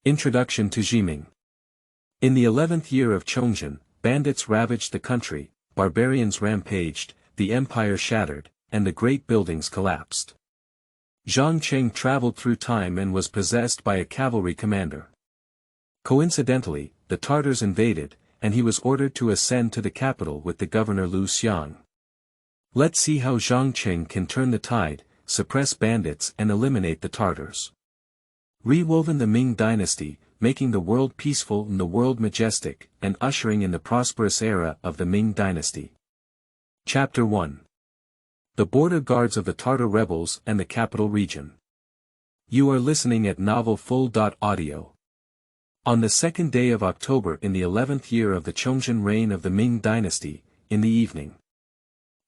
Introduction to Zhiming. In the 11th year of Chongzhen, bandits ravaged the country, barbarians rampaged, the empire shattered, and the great buildings collapsed. Zhang Cheng traveled through time and was possessed by a cavalry commander. Coincidentally, the Tartars invaded, and he was ordered to ascend to the capital with the governor Lu Xiang. Let's see how Zhang Cheng can turn the tide, suppress bandits and eliminate the Tartars. Rewoven the Ming dynasty, making the world peaceful and the world majestic, and ushering in the prosperous era of the Ming dynasty. Chapter 1. The Border Guards of the Tartar Rebels and the Capital Region. You are listening at novelfull.audio. On the second day of October in the 11th year of the Chongzhen reign of the Ming dynasty, in the evening.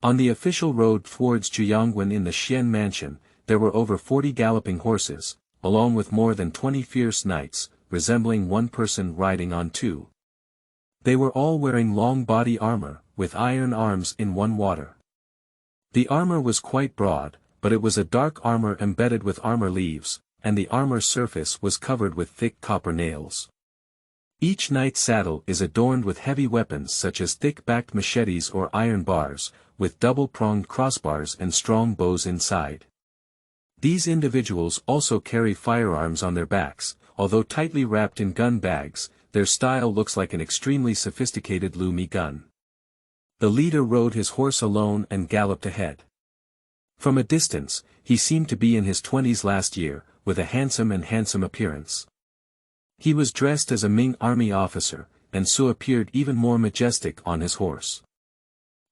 On the official road towards Yuanmen in the Xian mansion, there were over 40 galloping horses, along with more than 20 fierce knights, resembling one person riding on two. They were all wearing long body armor, with iron arms in one water. The armor was quite broad, but it was a dark armor embedded with armor leaves, and the armor surface was covered with thick copper nails. Each knight's saddle is adorned with heavy weapons such as thick-backed machetes or iron bars, with double-pronged crossbars and strong bows inside. These individuals also carry firearms on their backs, although tightly wrapped in gun bags, their style looks like an extremely sophisticated Lu Mi gun. The leader rode his horse alone and galloped ahead. From a distance, he seemed to be in his 20s last year, with a handsome appearance. He was dressed as a Ming army officer, and so appeared even more majestic on his horse.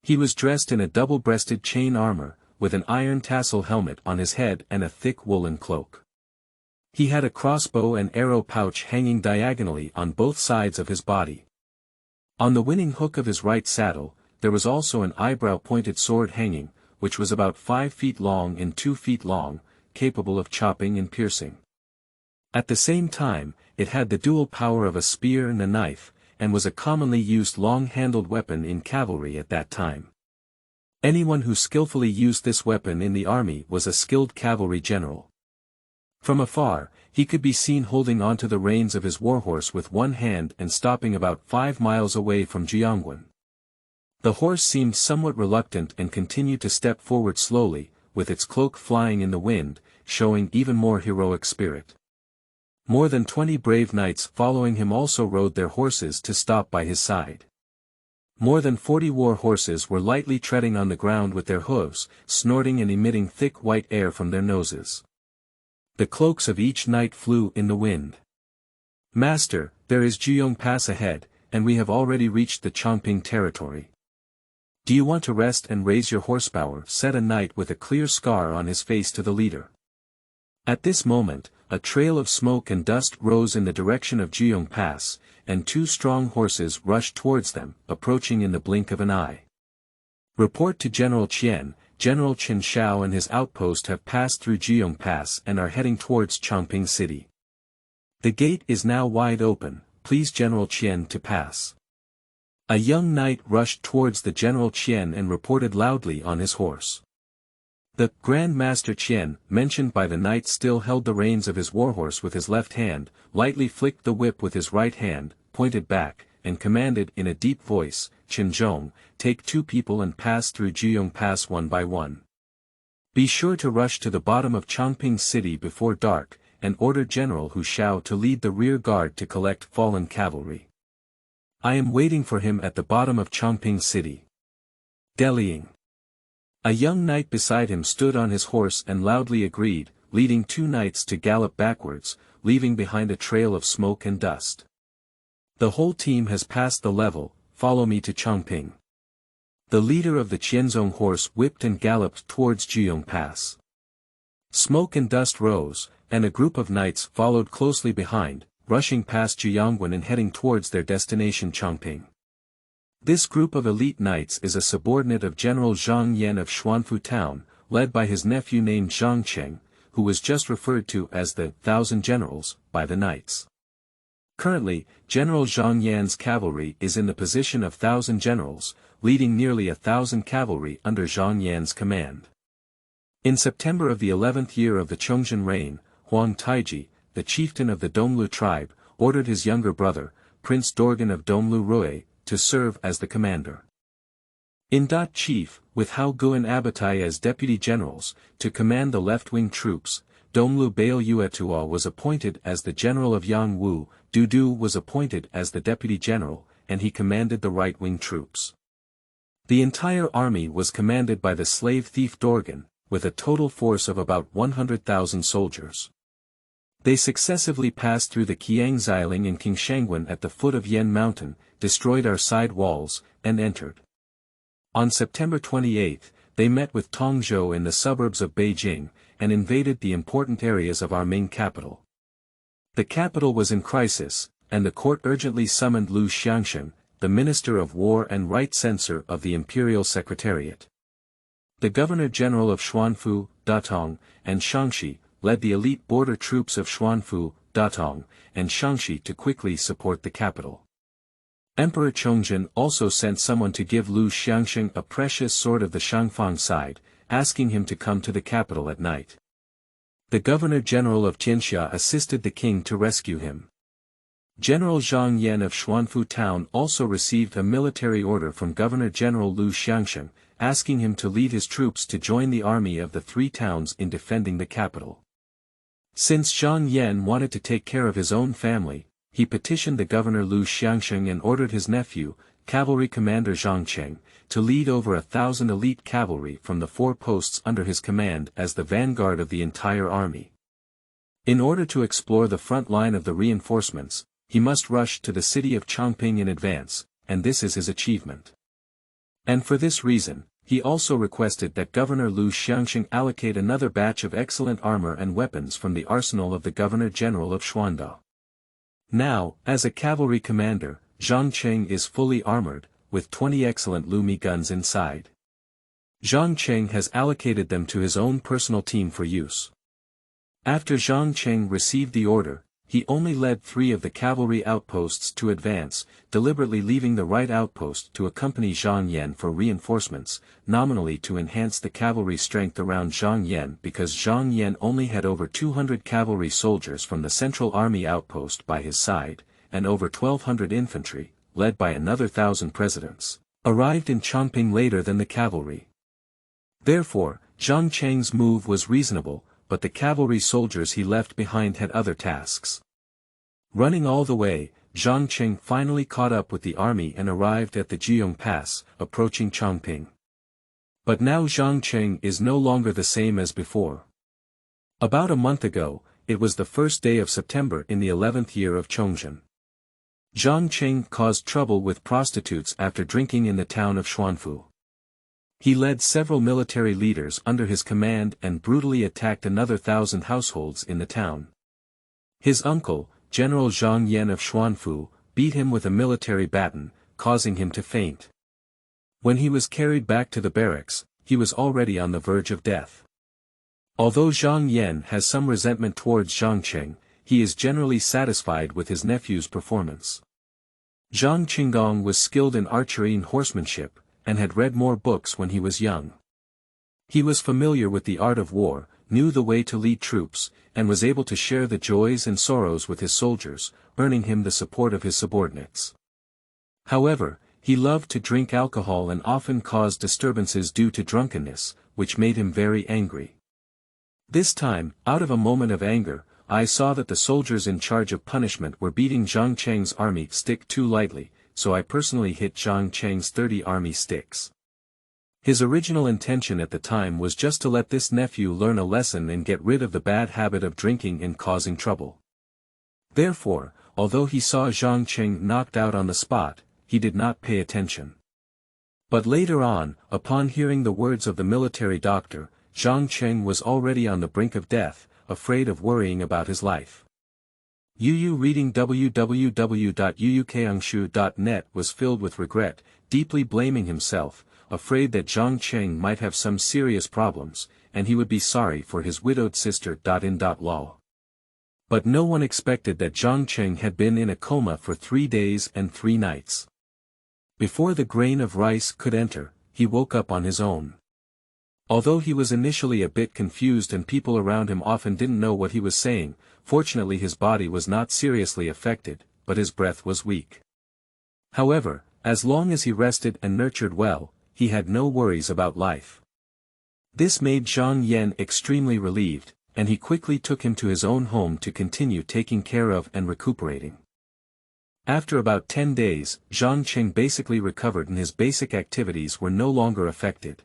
He was dressed in a double-breasted chain armor, with an iron tassel helmet on his head and a thick woolen cloak. He had a crossbow and arrow pouch hanging diagonally on both sides of his body. On the winning hook of his right saddle, there was also an eyebrow-pointed sword hanging, which was about 5 feet long and 2 feet long, capable of chopping and piercing. At the same time, it had the dual power of a spear and a knife, and was a commonly used long-handled weapon in cavalry at that time. Anyone who skillfully used this weapon in the army was a skilled cavalry general. From afar, he could be seen holding onto the reins of his warhorse with one hand and stopping about 5 miles away from Yuanmen. The horse seemed somewhat reluctant and continued to step forward slowly, with its cloak flying in the wind, showing even more heroic spirit. More than 20 brave knights following him also rode their horses to stop by his side. More than 40 war horses were lightly treading on the ground with their hooves, snorting and emitting thick white air from their noses. The cloaks of each knight flew in the wind. "Master, there is Zhiyong Pass ahead, and we have already reached the Chongping territory. Do you want to rest and raise your horsepower?" said a knight with a clear scar on his face to the leader. At this moment, a trail of smoke and dust rose in the direction of Zhiyong Pass, and 2 strong horses rushed towards them, approaching in the blink of an eye. "Report to General Qian, General Chen Shao and his outpost have passed through Zhiyong Pass and are heading towards Chongping City. The gate is now wide open, please General Qian to pass." A young knight rushed towards the General Qian and reported loudly on his horse. The Grand Master Qian, mentioned by the knight, still held the reins of his warhorse with his left hand, lightly flicked the whip with his right hand, pointed back, and commanded in a deep voice, "Qinzhong, take 2 people and pass through Zhiyong Pass one by one. Be sure to rush to the bottom of Chongping City before dark, and order General Hu Xiao to lead the rear guard to collect fallen cavalry. I am waiting for him at the bottom of Chongping City." Delying. A young knight beside him stood on his horse and loudly agreed, leading 2 knights to gallop backwards, leaving behind a trail of smoke and dust. "The whole team has passed the level, follow me to Chongping." The leader of the Qianzong horse whipped and galloped towards Zhiyong Pass. Smoke and dust rose, and a group of knights followed closely behind, rushing past Yuanmen and heading towards their destination Chongping. This group of elite knights is a subordinate of General Zhang Yan of Xuanfu town, led by his nephew named Zhang Cheng, who was just referred to as the 1,000 Generals by the knights. Currently, General Zhang Yan's cavalry is in the position of 1,000 generals, leading nearly 1,000 cavalry under Zhang Yan's command. In September of the 11th year of the Chongzhen reign, Huang Taiji, the chieftain of the Donglu tribe, ordered his younger brother, Prince Dorgan of Domlu Rui, to serve as the commander. In Chief, with Hao Gu and Abatai as deputy generals, to command the left-wing troops, Domlu Bail Yuetua was appointed as the general of Yangwu, Dudu was appointed as the deputy general, and he commanded the right-wing troops. The entire army was commanded by the slave thief Dorgan, with a total force of about 100,000 soldiers. They successively passed through the Qiangxiling and Qingshangwen at the foot of Yan Mountain, destroyed our side walls, and entered. On September 28, they met with Tongzhou in the suburbs of Beijing, and invaded the important areas of our main capital. The capital was in crisis, and the court urgently summoned Lu Xiang, the Minister of War and Right Censor of the Imperial Secretariat. The Governor-General of Xuanfu, Datong, and Shaanxi, led the elite border troops of Xuanfu, Datong, and Shaanxi to quickly support the capital. Emperor Chongzhen also sent someone to give Lu Xiang a precious sword of the Shangfang side, asking him to come to the capital at night. The Governor-General of Tianxia assisted the king to rescue him. General Zhang Yan of Xuanfu town also received a military order from Governor-General Lu Xiang, asking him to lead his troops to join the army of the three towns in defending the capital. Since Zhang Yan wanted to take care of his own family, he petitioned the governor Lu Xiang and ordered his nephew, cavalry commander Zhang Cheng, to lead over 1,000 elite cavalry from the 4 posts under his command as the vanguard of the entire army. In order to explore the front line of the reinforcements, he must rush to the city of Chongping in advance, and this is his achievement. And for this reason, he also requested that Governor Lu Xiang allocate another batch of excellent armor and weapons from the arsenal of the Governor-General of Xuanda. Now, as a cavalry commander, Zhang Cheng is fully armored, with 20 excellent Lumi guns inside. Zhang Cheng has allocated them to his own personal team for use. After Zhang Cheng received the order, he only led 3 of the cavalry outposts to advance, deliberately leaving the right outpost to accompany Zhang Yan for reinforcements, nominally to enhance the cavalry strength around Zhang Yan because Zhang Yan only had over 200 cavalry soldiers from the Central Army outpost by his side, and over 1,200 infantry, led by another 1,000 presidents, arrived in Chongping later than the cavalry. Therefore, Zhang Cheng's move was reasonable, but the cavalry soldiers he left behind had other tasks. Running all the way, Zhang Cheng finally caught up with the army and arrived at the Jiong Pass, approaching Chongping. But now Zhang Cheng is no longer the same as before. About a month ago, it was the first day of September in the 11th year of Chongzhen. Zhang Cheng caused trouble with prostitutes after drinking in the town of Xuanfu. He led several military leaders under his command and brutally attacked another 1,000 households in the town. His uncle, General Zhang Yan of Xuanfu, beat him with a military baton, causing him to faint. When he was carried back to the barracks, he was already on the verge of death. Although Zhang Yan has some resentment towards Zhang Cheng, he is generally satisfied with his nephew's performance. Zhang Qinggong was skilled in archery and horsemanship, and had read more books when he was young. He was familiar with the art of war, knew the way to lead troops, and was able to share the joys and sorrows with his soldiers, earning him the support of his subordinates. However, he loved to drink alcohol and often caused disturbances due to drunkenness, which made him very angry. This time, out of a moment of anger, I saw that the soldiers in charge of punishment were beating Zhang Cheng's army stick too lightly, so I personally hit Zhang Cheng's 30 army sticks. His original intention at the time was just to let this nephew learn a lesson and get rid of the bad habit of drinking and causing trouble. Therefore, although he saw Zhang Cheng knocked out on the spot, he did not pay attention. But later on, upon hearing the words of the military doctor, Zhang Cheng was already on the brink of death, afraid of worrying about his life. Yu reading www.yuukangshu.net was filled with regret, deeply blaming himself, afraid that Zhang Cheng might have some serious problems, and he would be sorry for his widowed sister. Lol. But no one expected that Zhang Cheng had been in a coma for 3 days and 3 nights. Before the grain of rice could enter, he woke up on his own. Although he was initially a bit confused and people around him often didn't know what he was saying, fortunately his body was not seriously affected, but his breath was weak. However, as long as he rested and nurtured well, he had no worries about life. This made Zhang Yan extremely relieved, and he quickly took him to his own home to continue taking care of and recuperating. After about 10 days, Zhang Cheng basically recovered and his basic activities were no longer affected.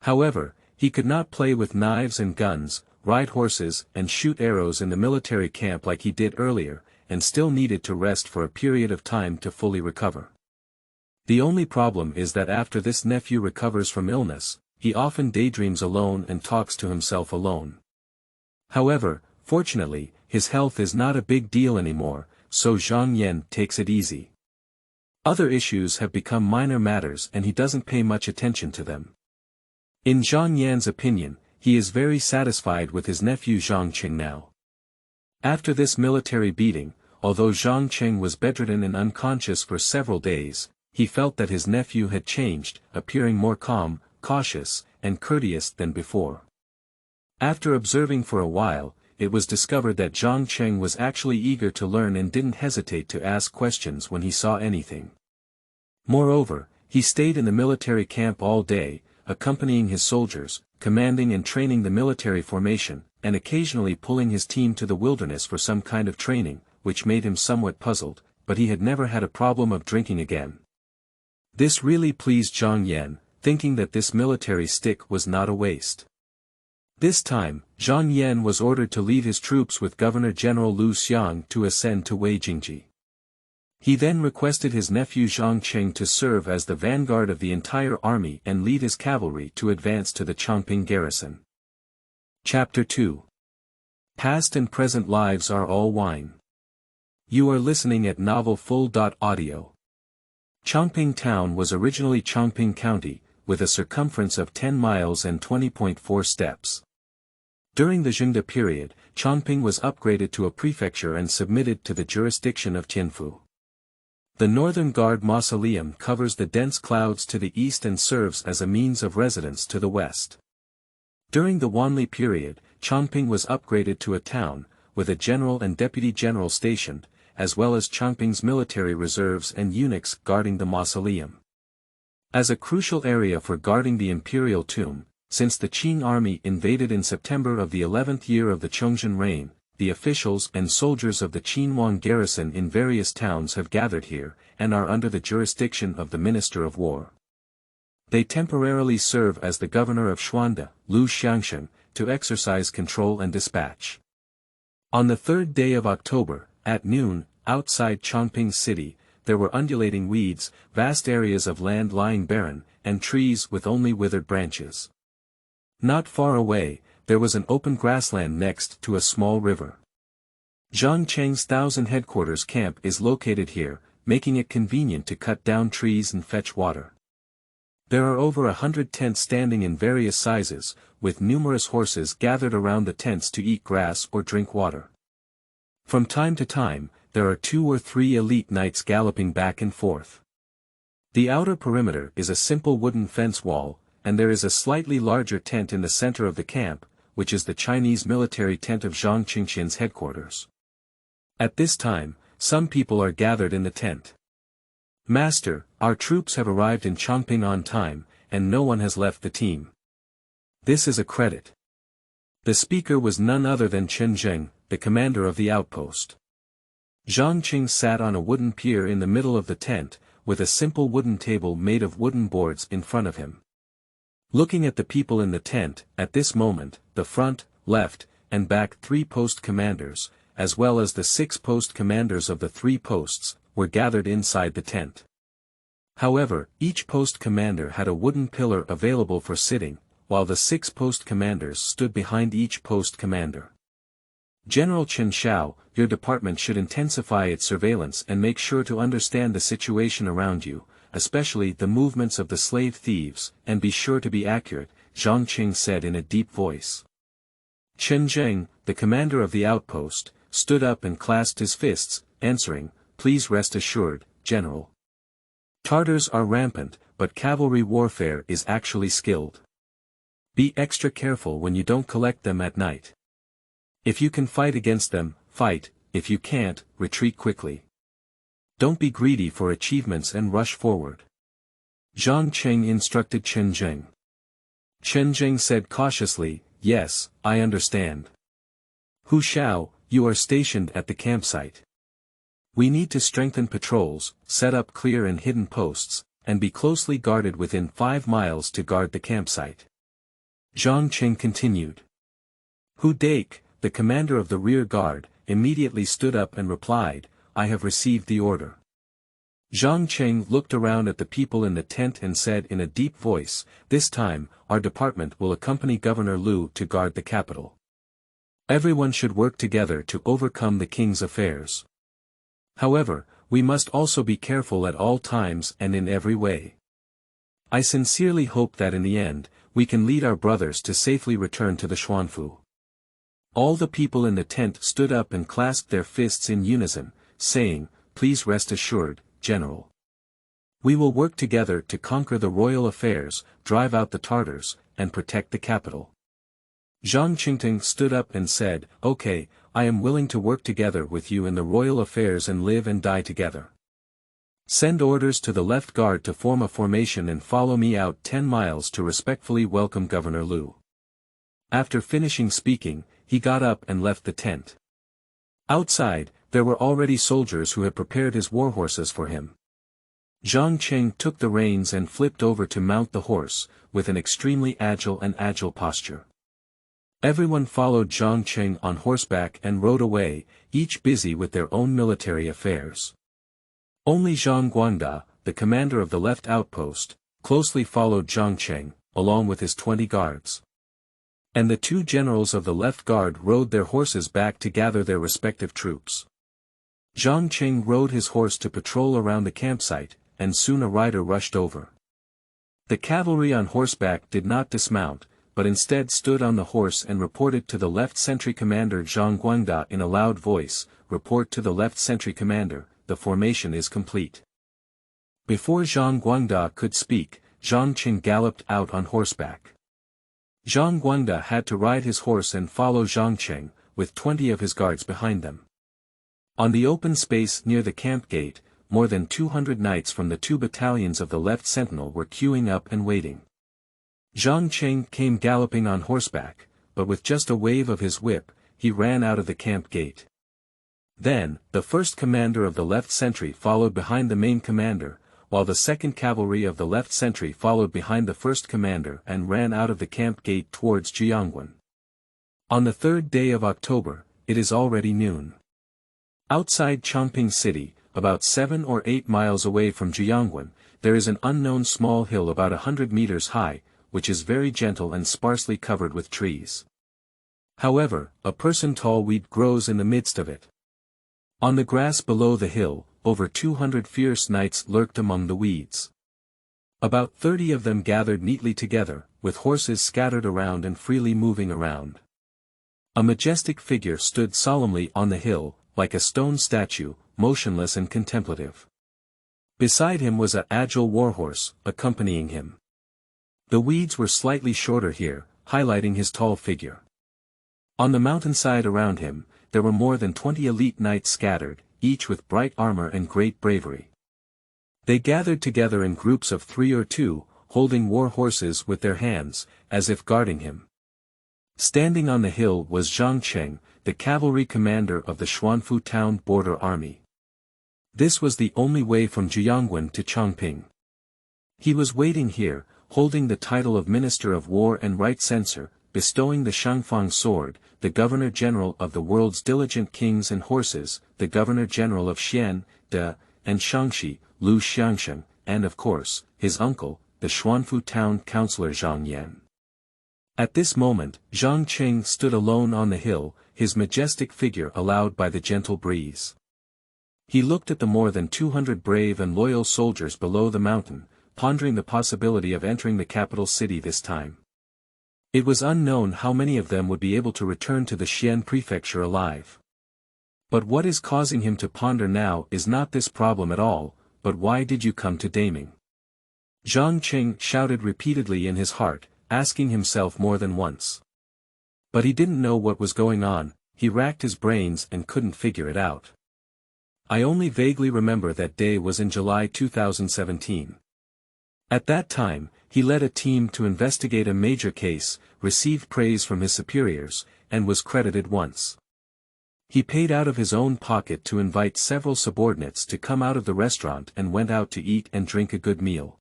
However, he could not play with knives and guns, ride horses and shoot arrows in the military camp like he did earlier, and still needed to rest for a period of time to fully recover. The only problem is that after this nephew recovers from illness, he often daydreams alone and talks to himself alone. However, fortunately, his health is not a big deal anymore, so Zhang Yan takes it easy. Other issues have become minor matters and he doesn't pay much attention to them. In Zhang Yan's opinion, he is very satisfied with his nephew Zhang Cheng now. After this military beating, although Zhang Cheng was bedridden and unconscious for several days, he felt that his nephew had changed, appearing more calm, cautious, and courteous than before. After observing for a while, it was discovered that Zhang Cheng was actually eager to learn and didn't hesitate to ask questions when he saw anything. Moreover, he stayed in the military camp all day, accompanying his soldiers, commanding and training the military formation, and occasionally pulling his team to the wilderness for some kind of training, which made him somewhat puzzled, but he had never had a problem of drinking again. This really pleased Zhang Yan, thinking that this military stick was not a waste. This time, Zhang Yan was ordered to lead his troops with Governor-General Lu Xiang to ascend to Weijingji. He then requested his nephew Zhang Cheng to serve as the vanguard of the entire army and lead his cavalry to advance to the Chongping garrison. Chapter 2. Past and present lives are all wine. You are listening at novelfull.audio. Chongping town was originally Chongping County, with a circumference of 10 miles and 20.4 steps. During the Zhengde period, Chongping was upgraded to a prefecture and submitted to the jurisdiction of Xuanfu. The Northern Guard Mausoleum covers the dense clouds to the east and serves as a means of residence to the west. During the Wanli period, Chongping was upgraded to a town, with a general and deputy general stationed, as well as Chongping's military reserves and eunuchs guarding the mausoleum. As a crucial area for guarding the imperial tomb, since the Qing army invaded in September of the 11th year of the Chongzhen reign, the officials and soldiers of the Qinhuang garrison in various towns have gathered here, and are under the jurisdiction of the Minister of War. They temporarily serve as the governor of Xuanfu, Lu Xiang, to exercise control and dispatch. On the 3rd day of October, at noon, outside Chongping city, there were undulating weeds, vast areas of land lying barren, and trees with only withered branches. Not far away, there was an open grassland next to a small river. Zhang Cheng's 1,000 headquarters camp is located here, making it convenient to cut down trees and fetch water. There are over 100 tents standing in various sizes, with numerous horses gathered around the tents to eat grass or drink water. From time to time, there are 2 or 3 elite knights galloping back and forth. The outer perimeter is a simple wooden fence wall, and there is a slightly larger tent in the center of the camp, which is the Chinese military tent of Zhang Qingxian's headquarters. At this time, some people are gathered in the tent. Master, our troops have arrived in Chongping on time, and no one has left the team. This is a credit. The speaker was none other than Chongzhen, the commander of the outpost. Zhang Cheng sat on a wooden pier in the middle of the tent, with a simple wooden table made of wooden boards in front of him. Looking at the people in the tent, at this moment, the front, left, and back 3 post commanders, as well as the 6 post commanders of the 3 posts, were gathered inside the tent. However, each post commander had a wooden pillar available for sitting, while the 6 post commanders stood behind each post commander. General Chen Xiao, your department should intensify its surveillance and make sure to understand the situation around you, especially the movements of the slave thieves, and be sure to be accurate, Zhang Cheng said in a deep voice. Chongzhen, the commander of the outpost, stood up and clasped his fists, answering, "Please rest assured, General. Tartars are rampant, but cavalry warfare is actually skilled. Be extra careful when you don't collect them at night. If you can fight against them, fight, if you can't, retreat quickly. Don't be greedy for achievements and rush forward. Zhang Cheng instructed Chongzhen. Chongzhen said cautiously, yes, I understand. Hu Xiao, you are stationed at the campsite. We need to strengthen patrols, set up clear and hidden posts, and be closely guarded within 5 miles to guard the campsite. Zhang Cheng continued. Hu Dake, the commander of the rear guard, immediately stood up and replied, I have received the order. Zhang Cheng looked around at the people in the tent and said in a deep voice, this time, our department will accompany Governor Lu to guard the capital. Everyone should work together to overcome the king's affairs. However, we must also be careful at all times and in every way. I sincerely hope that in the end, we can lead our brothers to safely return to the Xuanfu. All the people in the tent stood up and clasped their fists in unison, saying, please rest assured, General. We will work together to conquer the royal affairs, drive out the Tartars, and protect the capital. Zhang Cheng stood up and said, okay, I am willing to work together with you in the royal affairs and live and die together. Send orders to the left guard to form a formation and follow me out 10 miles to respectfully welcome Governor Lu. After finishing speaking, he got up and left the tent. Outside, there were already soldiers who had prepared his war horses for him. Zhang Cheng took the reins and flipped over to mount the horse, with an extremely agile posture. Everyone followed Zhang Cheng on horseback and rode away, each busy with their own military affairs. Only Zhang Guangda, the commander of the left outpost, closely followed Zhang Cheng, along with his 20 guards. And the 2 generals of the left guard rode their horses back to gather their respective troops. Zhang Cheng rode his horse to patrol around the campsite, and soon a rider rushed over. The cavalry on horseback did not dismount, but instead stood on the horse and reported to the left sentry commander Zhang Guangda in a loud voice, report to the left sentry commander, the formation is complete. Before Zhang Guangda could speak, Zhang Cheng galloped out on horseback. Zhang Guangda had to ride his horse and follow Zhang Cheng, with 20 of his guards behind them. On the open space near the camp gate, more than 200 knights from the 2 battalions of the left sentinel were queuing up and waiting. Zhang Cheng came galloping on horseback, but with just a wave of his whip, he ran out of the camp gate. Then, the first commander of the left sentry followed behind the main commander, while the second cavalry of the left sentry followed behind the first commander and ran out of the camp gate towards Jiangwen. On the 3rd day of October, it is already noon. Outside Chongping city, about 7 or 8 miles away from Jiangwen, there is an unknown small hill about 100 meters high, which is very gentle and sparsely covered with trees. However, a person-tall weed grows in the midst of it. On the grass below the hill, over 200 fierce knights lurked among the weeds. About 30 of them gathered neatly together, with horses scattered around and freely moving around. A majestic figure stood solemnly on the hill, like a stone statue, motionless and contemplative. Beside him was an agile warhorse, accompanying him. The weeds were slightly shorter here, highlighting his tall figure. On the mountainside around him, there were more than 20 elite knights scattered, each with bright armor and great bravery. They gathered together in groups of 3 or 2, holding war horses with their hands, as if guarding him. Standing on the hill was Zhang Cheng, the cavalry commander of the Xuanfu town border army. This was the only way from Jiangwen to Chongping. He was waiting here, holding the title of Minister of War and Right Censor, bestowing the Shangfang sword, the Governor-General of the world's diligent kings and horses, the Governor-General of Xian, De, and Shaanxi, Lu Xiang, and of course, his uncle, the Xuanfu town councillor Zhang Yan. At this moment, Zhang Cheng stood alone on the hill, his majestic figure allowed by the gentle breeze. He looked at the more than 200 brave and loyal soldiers below the mountain, pondering the possibility of entering the capital city this time. It was unknown how many of them would be able to return to the Xian prefecture alive. But what is causing him to ponder now is not this problem at all, but why did you come to Zhiming? Zhang Cheng shouted repeatedly in his heart, asking himself more than once. But he didn't know what was going on, he racked his brains and couldn't figure it out. I only vaguely remember that day was in July 2017. At that time, he led a team to investigate a major case, received praise from his superiors, and was credited once. He paid out of his own pocket to invite several subordinates to come out of the restaurant and went out to eat and drink a good meal.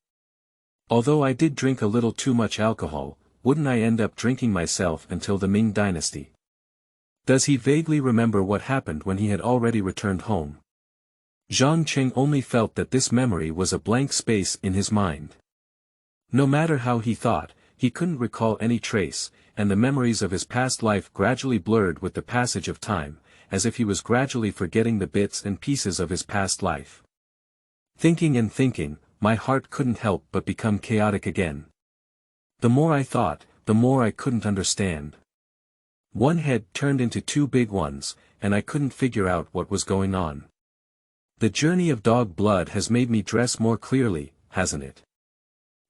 Although I did drink a little too much alcohol, wouldn't I end up drinking myself until the Ming dynasty? Does he vaguely remember what happened when he had already returned home? Zhang Cheng only felt that this memory was a blank space in his mind. No matter how he thought, he couldn't recall any trace, and the memories of his past life gradually blurred with the passage of time, as if he was gradually forgetting the bits and pieces of his past life. Thinking and thinking, my heart couldn't help but become chaotic again. The more I thought, the more I couldn't understand. One head turned into two big ones, and I couldn't figure out what was going on. The journey of dog blood has made me dress more clearly, hasn't it?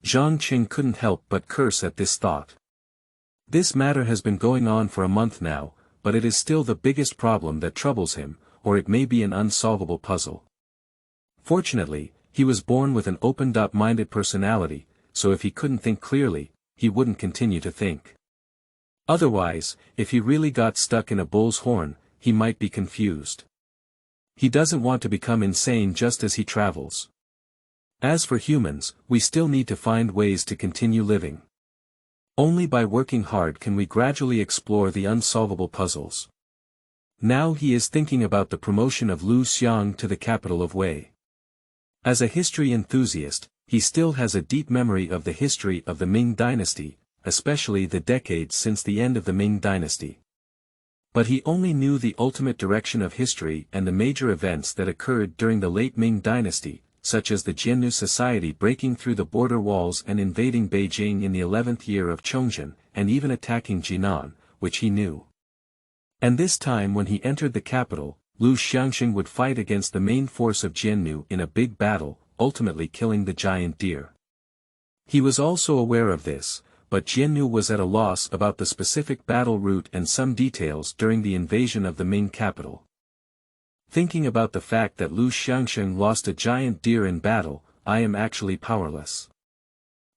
Zhang Cheng couldn't help but curse at this thought. This matter has been going on for a month now, but it is still the biggest problem that troubles him, or it may be an unsolvable puzzle. Fortunately, he was born with an open-minded personality, so if he couldn't think clearly, he wouldn't continue to think. Otherwise, if he really got stuck in a bull's horn, he might be confused. He doesn't want to become insane just as he travels. As for humans, we still need to find ways to continue living. Only by working hard can we gradually explore the unsolvable puzzles. Now he is thinking about the promotion of Lu Xiang to the capital of Wei. As a history enthusiast, he still has a deep memory of the history of the Ming dynasty, especially the decades since the end of the Ming dynasty. But he only knew the ultimate direction of history and the major events that occurred during the late Ming dynasty, such as the Jiannu society breaking through the border walls and invading Beijing in the 11th year of Chongzhen, and even attacking Jinan, which he knew. And this time when he entered the capital, Lu Xiang would fight against the main force of Jiannu in a big battle, ultimately killing the giant deer. He was also aware of this, but Jiannu was at a loss about the specific battle route and some details during the invasion of the Ming capital. Thinking about the fact that Lu Xiang lost a giant deer in battle, I am actually powerless.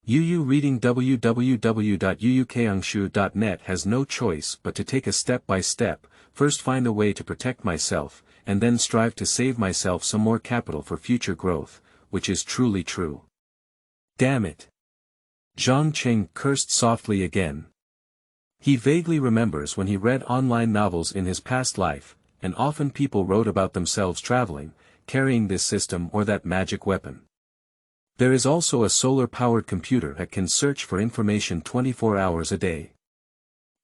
Yu reading www.yuukangshu.net has no choice but to take a step-by-step, first find a way to protect myself, and then strive to save myself some more capital for future growth, which is truly true. Damn it! Zhang Cheng cursed softly again. He vaguely remembers when he read online novels in his past life, and often people wrote about themselves traveling, carrying this system or that magic weapon. There is also a solar-powered computer that can search for information 24 hours a day.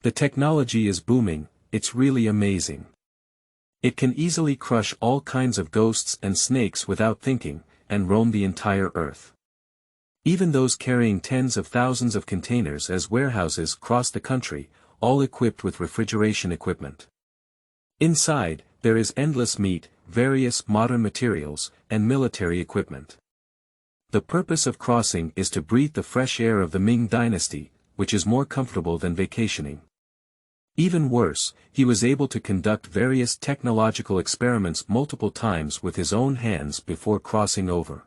The technology is booming, it's really amazing. It can easily crush all kinds of ghosts and snakes without thinking, and roam the entire Earth. Even those carrying tens of thousands of containers as warehouses cross the country, all equipped with refrigeration equipment. Inside, there is endless meat, various modern materials, and military equipment. The purpose of crossing is to breathe the fresh air of the Ming dynasty, which is more comfortable than vacationing. Even worse, he was able to conduct various technological experiments multiple times with his own hands before crossing over.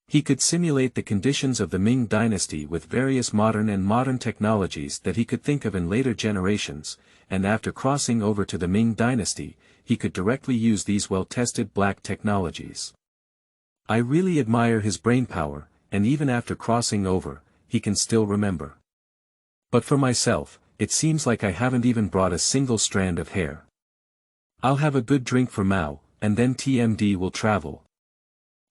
He could simulate the conditions of the Ming dynasty with various modern technologies that he could think of in later generations, and after crossing over to the Ming dynasty, he could directly use these well-tested black technologies. I really admire his brainpower, and even after crossing over, he can still remember. But for myself, it seems like I haven't even brought a single strand of hair. I'll have a good drink for Mao, and then TMD will travel.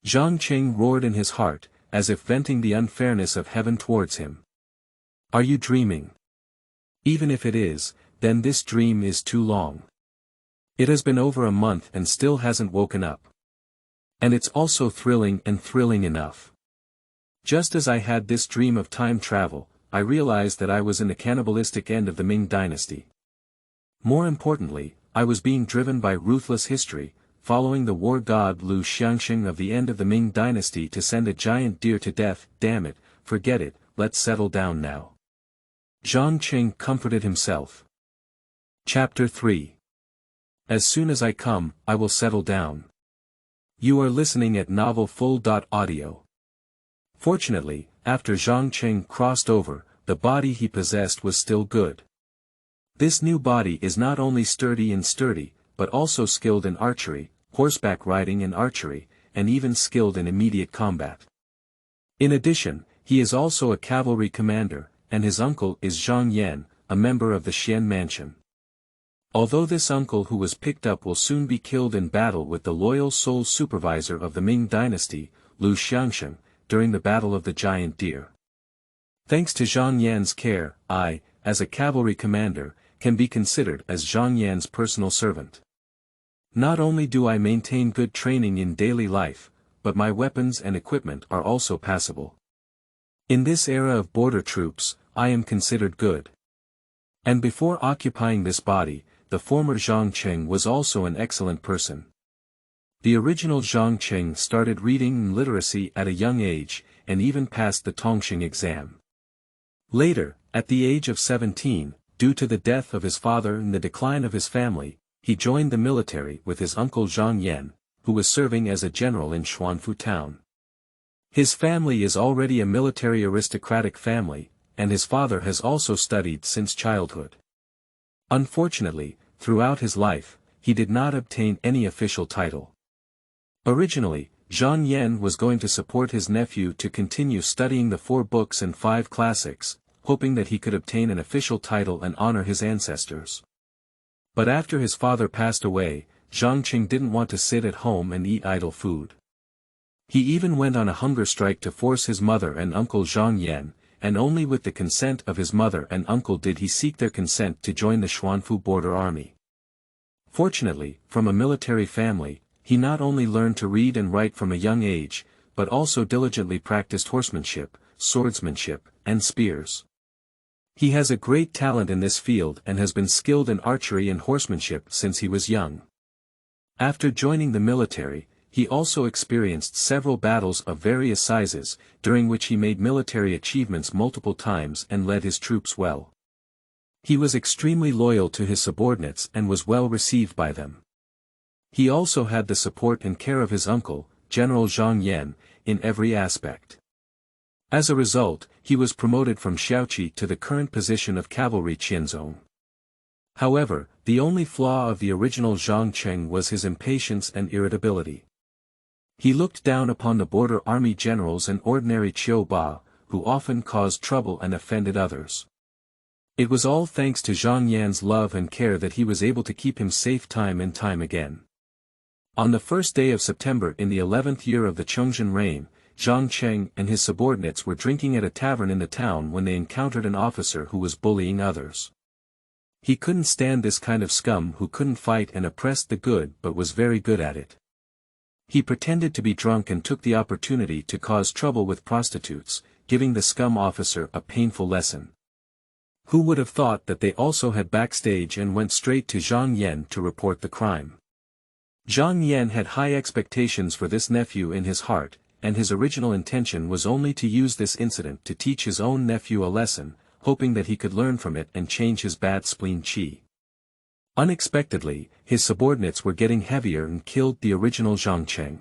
Zhang Cheng roared in his heart, as if venting the unfairness of heaven towards him. Are you dreaming? Even if it is, then this dream is too long. It has been over a month and still hasn't woken up. And it's also thrilling enough. Just as I had this dream of time travel, I realized that I was in the cannibalistic end of the Ming dynasty. More importantly, I was being driven by ruthless history, following the war god Lu Xiang of the end of the Ming dynasty to send a giant deer to death. Damn it, forget it, let's settle down now. Zhang Cheng comforted himself. Chapter 3 As soon as I come, I will settle down. You are listening at novelfull.audio. Fortunately, after Zhang Cheng crossed over, the body he possessed was still good. This new body is not only sturdy, but also skilled in archery, horseback riding and archery, and even skilled in immediate combat. In addition, he is also a cavalry commander, and his uncle is Zhang Yan, a member of the Xian mansion. Although this uncle who was picked up will soon be killed in battle with the loyal sole supervisor of the Ming dynasty, Lu Xiang, during the Battle of the Giant Deer. Thanks to Zhang Yan's care, I, as a cavalry commander, can be considered as Zhang Yan's personal servant. Not only do I maintain good training in daily life, but my weapons and equipment are also passable. In this era of border troops, I am considered good. And before occupying this body, the former Zhang Cheng was also an excellent person. The original Zhang Cheng started reading and literacy at a young age, and even passed the Tongxing exam. Later, at the age of 17, due to the death of his father and the decline of his family, he joined the military with his uncle Zhang Yan, who was serving as a general in Xuanfu town. His family is already a military aristocratic family, and his father has also studied since childhood. Unfortunately, throughout his life, he did not obtain any official title. Originally, Zhang Yan was going to support his nephew to continue studying the 4 books and 5 classics, hoping that he could obtain an official title and honor his ancestors. But after his father passed away, Zhang Cheng didn't want to sit at home and eat idle food. He even went on a hunger strike to force his mother and uncle Zhang Yan, and only with the consent of his mother and uncle did he seek their consent to join the Xuanfu border army. Fortunately, from a military family, he not only learned to read and write from a young age, but also diligently practiced horsemanship, swordsmanship, and spears. He has a great talent in this field and has been skilled in archery and horsemanship since he was young. After joining the military, he also experienced several battles of various sizes, during which he made military achievements multiple times and led his troops well. He was extremely loyal to his subordinates and was well received by them. He also had the support and care of his uncle, General Zhang Yan, in every aspect. As a result, he was promoted from Xiaoqi to the current position of cavalry Qianzong. However, the only flaw of the original Zhang Cheng was his impatience and irritability. He looked down upon the border army generals and ordinary Qiu Ba, who often caused trouble and offended others. It was all thanks to Zhang Yan's love and care that he was able to keep him safe time and time again. On the first day of September in the 11th year of the Chongzhen reign, Zhang Cheng and his subordinates were drinking at a tavern in the town when they encountered an officer who was bullying others. He couldn't stand this kind of scum who couldn't fight and oppressed the good but was very good at it. He pretended to be drunk and took the opportunity to cause trouble with prostitutes, giving the scum officer a painful lesson. Who would have thought that they also had backstage and went straight to Zhang Yan to report the crime. Zhang Yan had high expectations for this nephew in his heart, and his original intention was only to use this incident to teach his own nephew a lesson, hoping that he could learn from it and change his bad spleen qi. Unexpectedly, his subordinates were getting heavier and killed the original Zhang Cheng.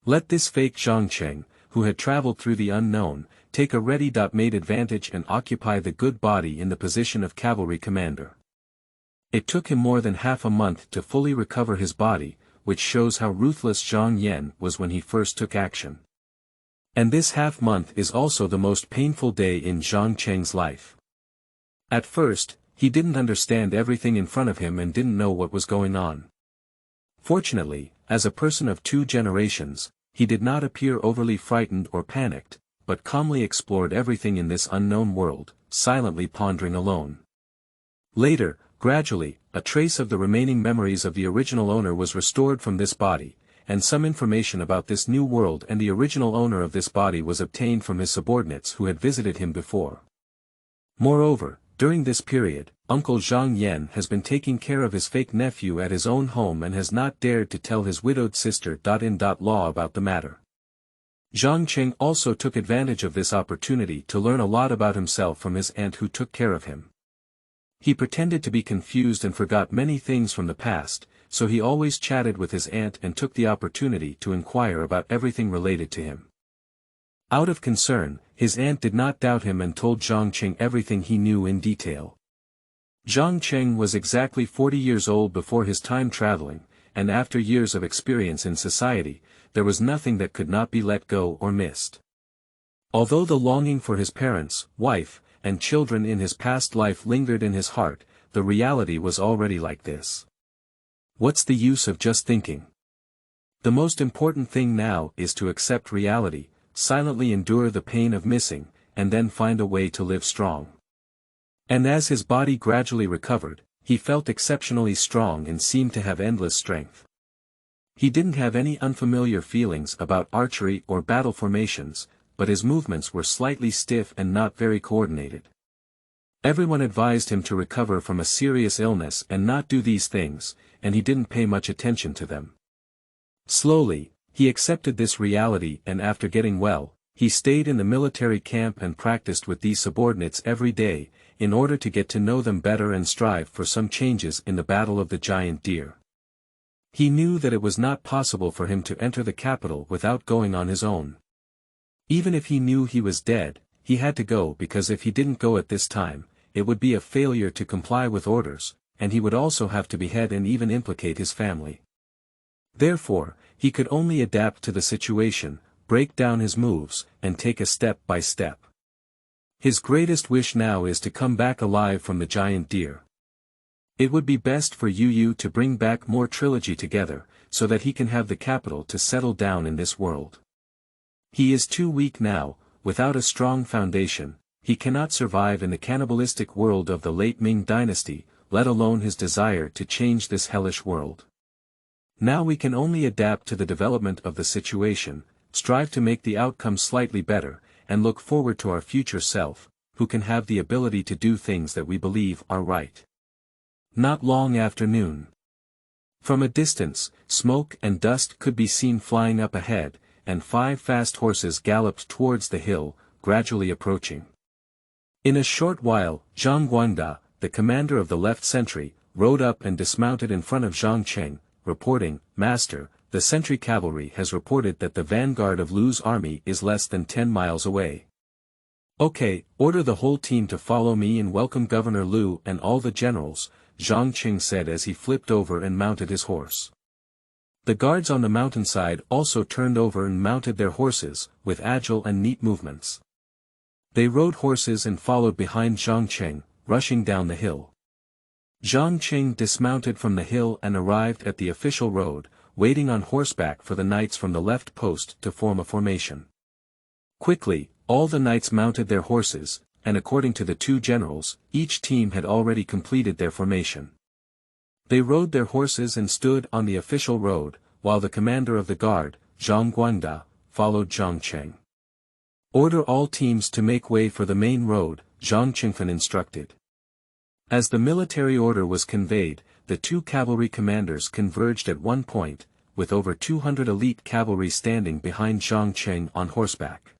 Let this fake Zhang Cheng, who had traveled through the unknown, take a ready-made advantage and occupy the good body in the position of cavalry commander. It took him more than half a month to fully recover his body, which shows how ruthless Zhang Yan was when he first took action. And this half-month is also the most painful day in Zhang Cheng's life. At first, he didn't understand everything in front of him and didn't know what was going on. Fortunately, as a person of 2 generations, he did not appear overly frightened or panicked, but calmly explored everything in this unknown world, silently pondering alone. Later, gradually, a trace of the remaining memories of the original owner was restored from this body, and some information about this new world and the original owner of this body was obtained from his subordinates who had visited him before. Moreover, during this period, Uncle Zhang Yan has been taking care of his fake nephew at his own home and has not dared to tell his widowed sister in law about the matter. Zhang Cheng also took advantage of this opportunity to learn a lot about himself from his aunt who took care of him. He pretended to be confused and forgot many things from the past, so he always chatted with his aunt and took the opportunity to inquire about everything related to him. Out of concern, his aunt did not doubt him and told Zhang Cheng everything he knew in detail. Zhang Cheng was exactly 40 years old before his time traveling, and after years of experience in society, there was nothing that could not be let go or missed. Although the longing for his parents, wife, and children in his past life lingered in his heart, the reality was already like this. What's the use of just thinking? The most important thing now is to accept reality, silently endure the pain of missing, and then find a way to live strong. And as his body gradually recovered, he felt exceptionally strong and seemed to have endless strength. He didn't have any unfamiliar feelings about archery or battle formations, but his movements were slightly stiff and not very coordinated. Everyone advised him to recover from a serious illness and not do these things, and he didn't pay much attention to them. Slowly, he accepted this reality, and after getting well, he stayed in the military camp and practiced with these subordinates every day, in order to get to know them better and strive for some changes in the Battle of the Giant Deer. He knew that it was not possible for him to enter the capital without going on his own. Even if he knew he was dead, he had to go, because if he didn't go at this time, it would be a failure to comply with orders, and he would also have to behead and even implicate his family. Therefore, he could only adapt to the situation, break down his moves, and take a step by step. His greatest wish now is to come back alive from the giant deer. It would be best for Yu to bring back more trilogy together, so that he can have the capital to settle down in this world. He is too weak now, without a strong foundation, he cannot survive in the cannibalistic world of the late Ming dynasty, let alone his desire to change this hellish world. Now we can only adapt to the development of the situation, strive to make the outcome slightly better, and look forward to our future self, who can have the ability to do things that we believe are right. Not long after noon. From a distance, smoke and dust could be seen flying up ahead, and 5 fast horses galloped towards the hill, gradually approaching. In a short while, Zhang Guangda, the commander of the left sentry, rode up and dismounted in front of Zhang Cheng, reporting, "Master, the sentry cavalry has reported that the vanguard of Lu's army is less than 10 miles away." "Okay, order the whole team to follow me and welcome Governor Lu and all the generals," Zhang Cheng said as he flipped over and mounted his horse. The guards on the mountainside also turned over and mounted their horses, with agile and neat movements. They rode horses and followed behind Zhang Cheng, rushing down the hill. Zhang Cheng dismounted from the hill and arrived at the official road, waiting on horseback for the knights from the left post to form a formation. Quickly, all the knights mounted their horses, and according to the 2 generals, each team had already completed their formation. They rode their horses and stood on the official road, while the commander of the guard, Zhang Guangda, followed Zhang Cheng. "Order all teams to make way for the main road," Zhang Chengfen instructed. As the military order was conveyed, the 2 cavalry commanders converged at one point, with over 200 elite cavalry standing behind Zhang Cheng on horseback.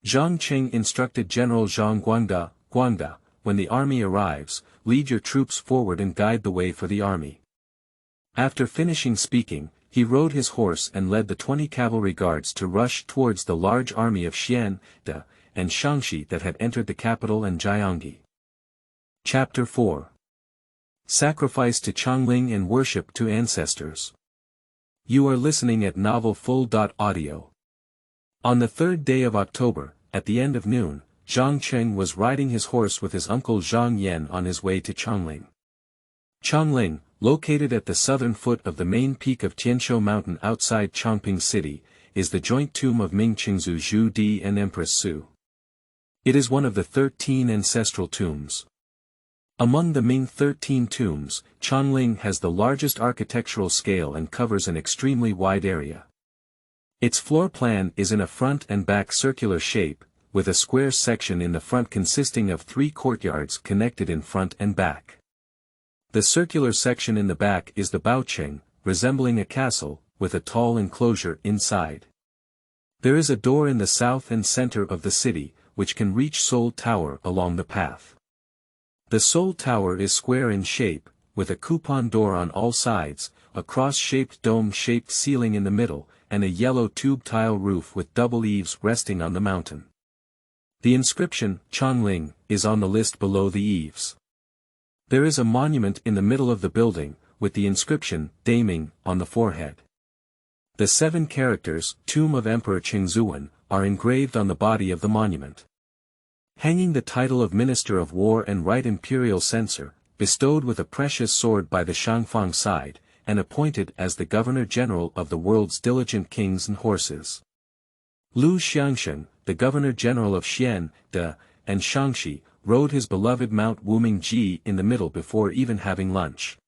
Zhang Cheng instructed General Zhang Guangda, "Guangda, when the army arrives, lead your troops forward and guide the way for the army." After finishing speaking, he rode his horse and led the 20 cavalry guards to rush towards the large army of Xian, De, and Shangxi that had entered the capital and Jiangyi. Chapter 4. Sacrifice to Changling and Worship to Ancestors. You are listening at novelfull.audio. On the 3rd day of October, at the end of noon, Zhang Cheng was riding his horse with his uncle Zhang Yan on his way to Changling. Changling, located at the southern foot of the main peak of Tianshou Mountain outside Chongping City, is the joint tomb of Ming Qingzu Zhu Di and Empress Su. It is one of the 13 ancestral tombs. Among the Ming 13 tombs, Changling has the largest architectural scale and covers an extremely wide area. Its floor plan is in a front and back circular shape, with a square section in the front consisting of 3 courtyards connected in front and back. The circular section in the back is the Baoqing, resembling a castle, with a tall enclosure inside. There is a door in the south and center of the city, which can reach Seoul Tower along the path. The sole tower is square in shape, with a coupon door on all sides, a cross-shaped dome-shaped ceiling in the middle, and a yellow tube tile roof with double eaves resting on the mountain. The inscription, Changling, is on the list below the eaves. There is a monument in the middle of the building, with the inscription, Zhiming, on the forehead. The 7 characters, Tomb of Emperor Chongzhen, are engraved on the body of the monument. Hanging the title of Minister of War and Right Imperial Censor, bestowed with a precious sword by the Shangfang side, and appointed as the Governor-General of the world's diligent kings and horses. Lu Xiang, the Governor-General of Xian, De, and Shaanxi, rode his beloved Mount Wuming in the middle before even having lunch.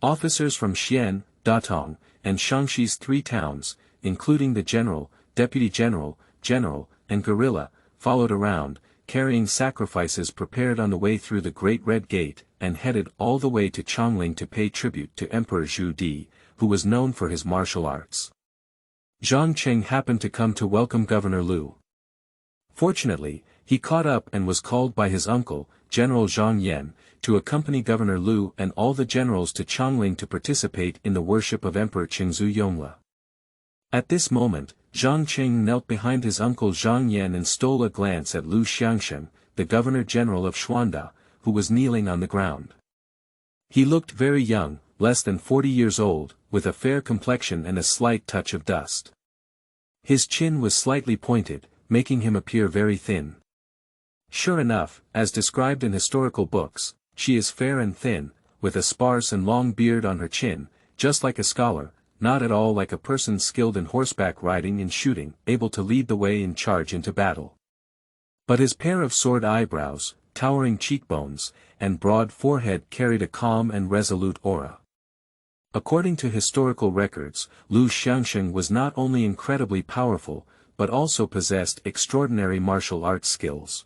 Officers from Xian, Datong, and Shaanxi's 3 towns, including the General, Deputy General, General, and Guerrilla, followed around, carrying sacrifices prepared on the way through the Great Red Gate, and headed all the way to Chongling to pay tribute to Emperor Zhu Di, who was known for his martial arts. Zhang Cheng happened to come to welcome Governor Lu. Fortunately, he caught up and was called by his uncle, General Zhang Yan, to accompany Governor Lu and all the generals to Chongling to participate in the worship of Emperor Chengzu Yongle. At this moment, Zhang Cheng knelt behind his uncle Zhang Yan and stole a glance at Lu Xiang, the Governor-General of Xuanda, who was kneeling on the ground. He looked very young, less than 40 years old, with a fair complexion and a slight touch of dust. His chin was slightly pointed, making him appear very thin. Sure enough, as described in historical books, she is fair and thin, with a sparse and long beard on her chin, just like a scholar, not at all like a person skilled in horseback riding and shooting, able to lead the way in charge into battle. But his pair of sword eyebrows, towering cheekbones, and broad forehead carried a calm and resolute aura. According to historical records, Lu Xiang was not only incredibly powerful, but also possessed extraordinary martial arts skills.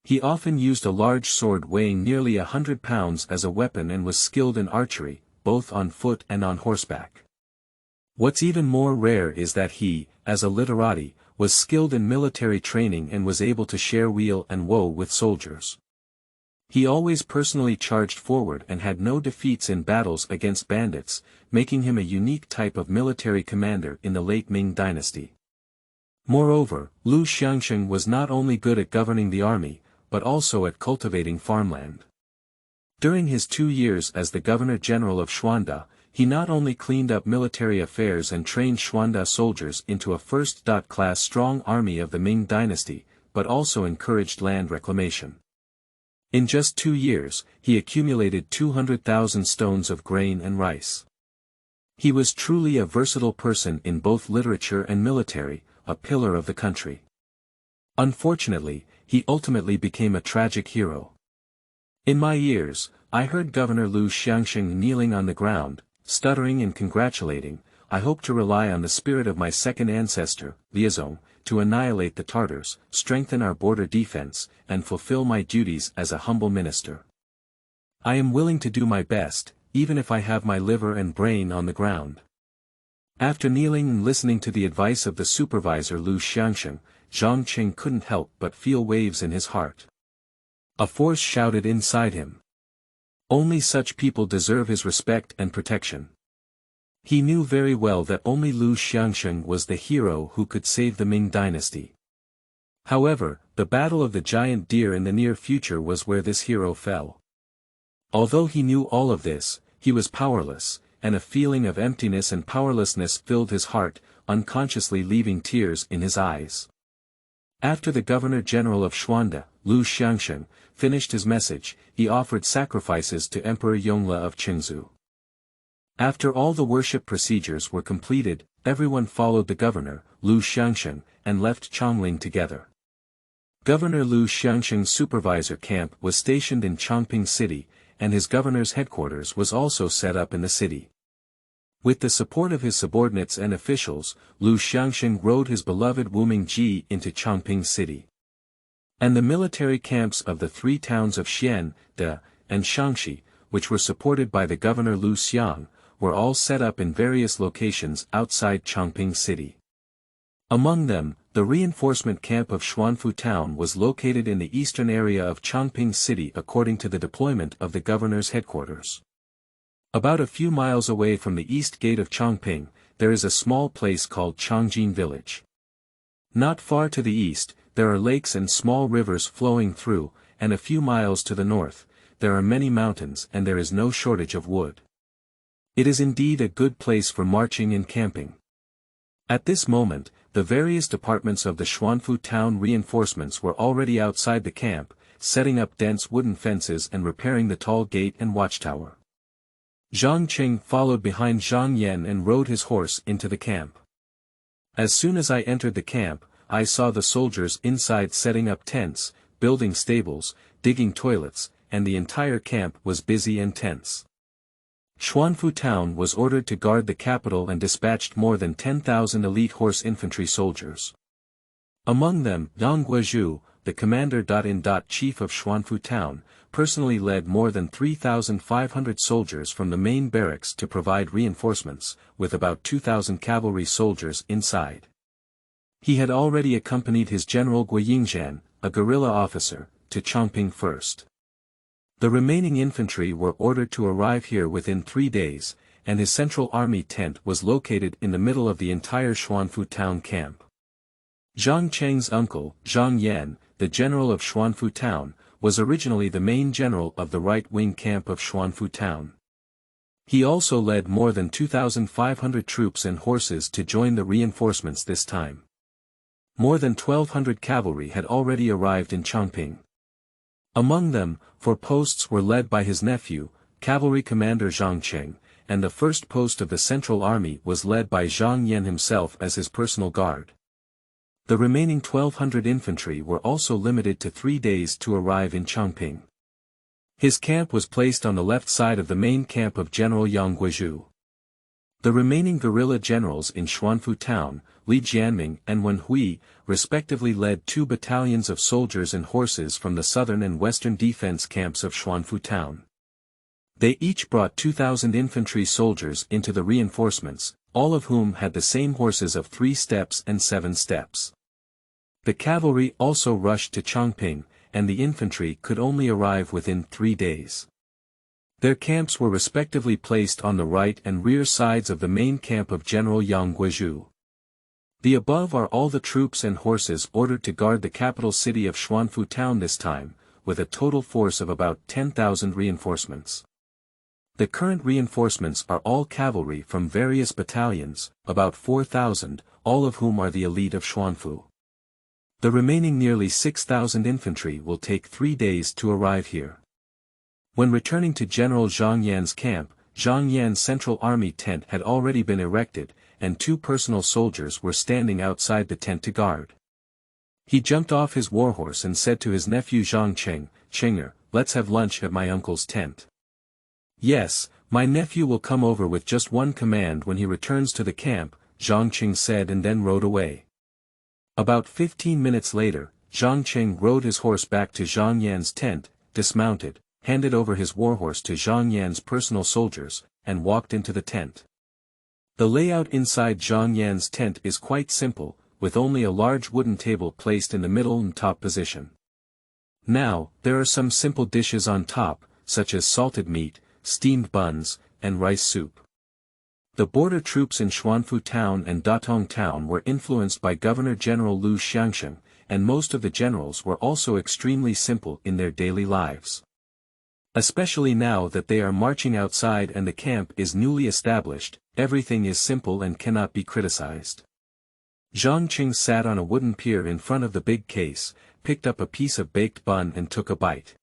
He often used a large sword weighing nearly 100 pounds as a weapon and was skilled in archery, both on foot and on horseback. What's even more rare is that he, as a literati, was skilled in military training and was able to share weal and woe with soldiers. He always personally charged forward and had no defeats in battles against bandits, making him a unique type of military commander in the late Ming dynasty. Moreover, Lu Xiang was not only good at governing the army, but also at cultivating farmland. During his 2 years as the Governor-General of Xuanda, he not only cleaned up military affairs and trained Xuanda soldiers into a first-class strong army of the Ming dynasty, but also encouraged land reclamation. In just 2 years, he accumulated 200,000 stones of grain and rice. He was truly a versatile person in both literature and military, a pillar of the country. Unfortunately, he ultimately became a tragic hero. In my ears, I heard Governor Lu Xiang kneeling on the ground, stuttering and congratulating, "I hope to rely on the spirit of my second ancestor, Liaison, to annihilate the Tartars, strengthen our border defense, and fulfill my duties as a humble minister. I am willing to do my best, even if I have my liver and brain on the ground." After kneeling and listening to the advice of the supervisor Lu Xiang, Zhang Cheng couldn't help but feel waves in his heart. A force shouted inside him. Only such people deserve his respect and protection. He knew very well that only Lu Xiang was the hero who could save the Ming dynasty. However, the battle of the giant deer in the near future was where this hero fell. Although he knew all of this, he was powerless, and a feeling of emptiness and powerlessness filled his heart, unconsciously leaving tears in his eyes. After the Governor-General of Xuanda, Lu Xiang, finished his message, he offered sacrifices to Emperor Yongle of Chengzu. After all the worship procedures were completed, everyone followed the governor, Lu Xiang, and left Chongling together. Governor Lu Xiang's supervisor camp was stationed in Chongping City, and his governor's headquarters was also set up in the city. With the support of his subordinates and officials, Lu Xiang rode his beloved Wuming into Chongping City. And the military camps of the 3 towns of Xian, De, and Shaanxi, which were supported by the governor Lu Xiang, were all set up in various locations outside Chongping City. Among them, The reinforcement camp of Xuanfu town was located in the eastern area of Chongping city according to the deployment of the governor's headquarters. About a few miles away from the east gate of Chongping, there is a small place called Chongzhen village. Not far to the east, there are lakes and small rivers flowing through, and a few miles to the north, there are many mountains and there is no shortage of wood. It is indeed a good place for marching and camping. At this moment, the various departments of the Xuanfu town reinforcements were already outside the camp, setting up dense wooden fences and repairing the tall gate and watchtower. Zhang Cheng followed behind Zhang Yan and rode his horse into the camp. As soon as I entered the camp, I saw the soldiers inside setting up tents, building stables, digging toilets, and the entire camp was busy and tense. Xuanfu town was ordered to guard the capital and dispatched more than 10,000 elite horse infantry soldiers. Among them, Yang Guizhu, the commander-in-chief of Xuanfu town, personally led more than 3,500 soldiers from the main barracks to provide reinforcements, with about 2,000 cavalry soldiers inside. He had already accompanied his general Guiyingzhan, a guerrilla officer, to Chongping first. The remaining infantry were ordered to arrive here within 3 days, and his central army tent was located in the middle of the entire Xuanfu town camp. Zhang Cheng's uncle, Zhang Yan, the general of Xuanfu town, was originally the main general of the right-wing camp of Xuanfu town. He also led more than 2,500 troops and horses to join the reinforcements this time. More than 1,200 cavalry had already arrived in Chongping. Among them, 4 posts were led by his nephew, cavalry commander Zhang Cheng, and the first post of the central army was led by Zhang Yan himself as his personal guard. The remaining 1,200 infantry were also limited to 3 days to arrive in Chongping. His camp was placed on the left side of the main camp of General Yang Guizhu. The remaining guerrilla generals in Xuanfu town, Li Jianming and Wen Hui, respectively led 2 battalions of soldiers and horses from the southern and western defense camps of Xuanfu town. They each brought 2,000 infantry soldiers into the reinforcements, all of whom had the same horses of 3 steps and 7 steps. The cavalry also rushed to Chongping, and the infantry could only arrive within 3 days. Their camps were respectively placed on the right and rear sides of the main camp of General Yang Guizhu. The above are all the troops and horses ordered to guard the capital city of Xuanfu town this time, with a total force of about 10,000 reinforcements. The current reinforcements are all cavalry from various battalions, about 4,000, all of whom are the elite of Xuanfu. The remaining nearly 6,000 infantry will take 3 days to arrive here. When returning to General Zhang Yan's camp, Zhang Yan's central army tent had already been erected, and 2 personal soldiers were standing outside the tent to guard. He jumped off his warhorse and said to his nephew Zhang Cheng, "Chenger, let's have lunch at my uncle's tent." "Yes, my nephew will come over with just one command when he returns to the camp," Zhang Cheng said and then rode away. About 15 minutes later, Zhang Cheng rode his horse back to Zhang Yan's tent, dismounted, handed over his warhorse to Zhang Yan's personal soldiers, and walked into the tent. The layout inside Zhang Yan's tent is quite simple, with only a large wooden table placed in the middle and top position. Now, there are some simple dishes on top, such as salted meat, steamed buns, and rice soup. The border troops in Xuanfu town and Datong town were influenced by Governor-General Lu Xiang, and most of the generals were also extremely simple in their daily lives. Especially now that they are marching outside and the camp is newly established, everything is simple and cannot be criticized. Zhang Cheng sat on a wooden pier in front of the big case, picked up a piece of baked bun and took a bite.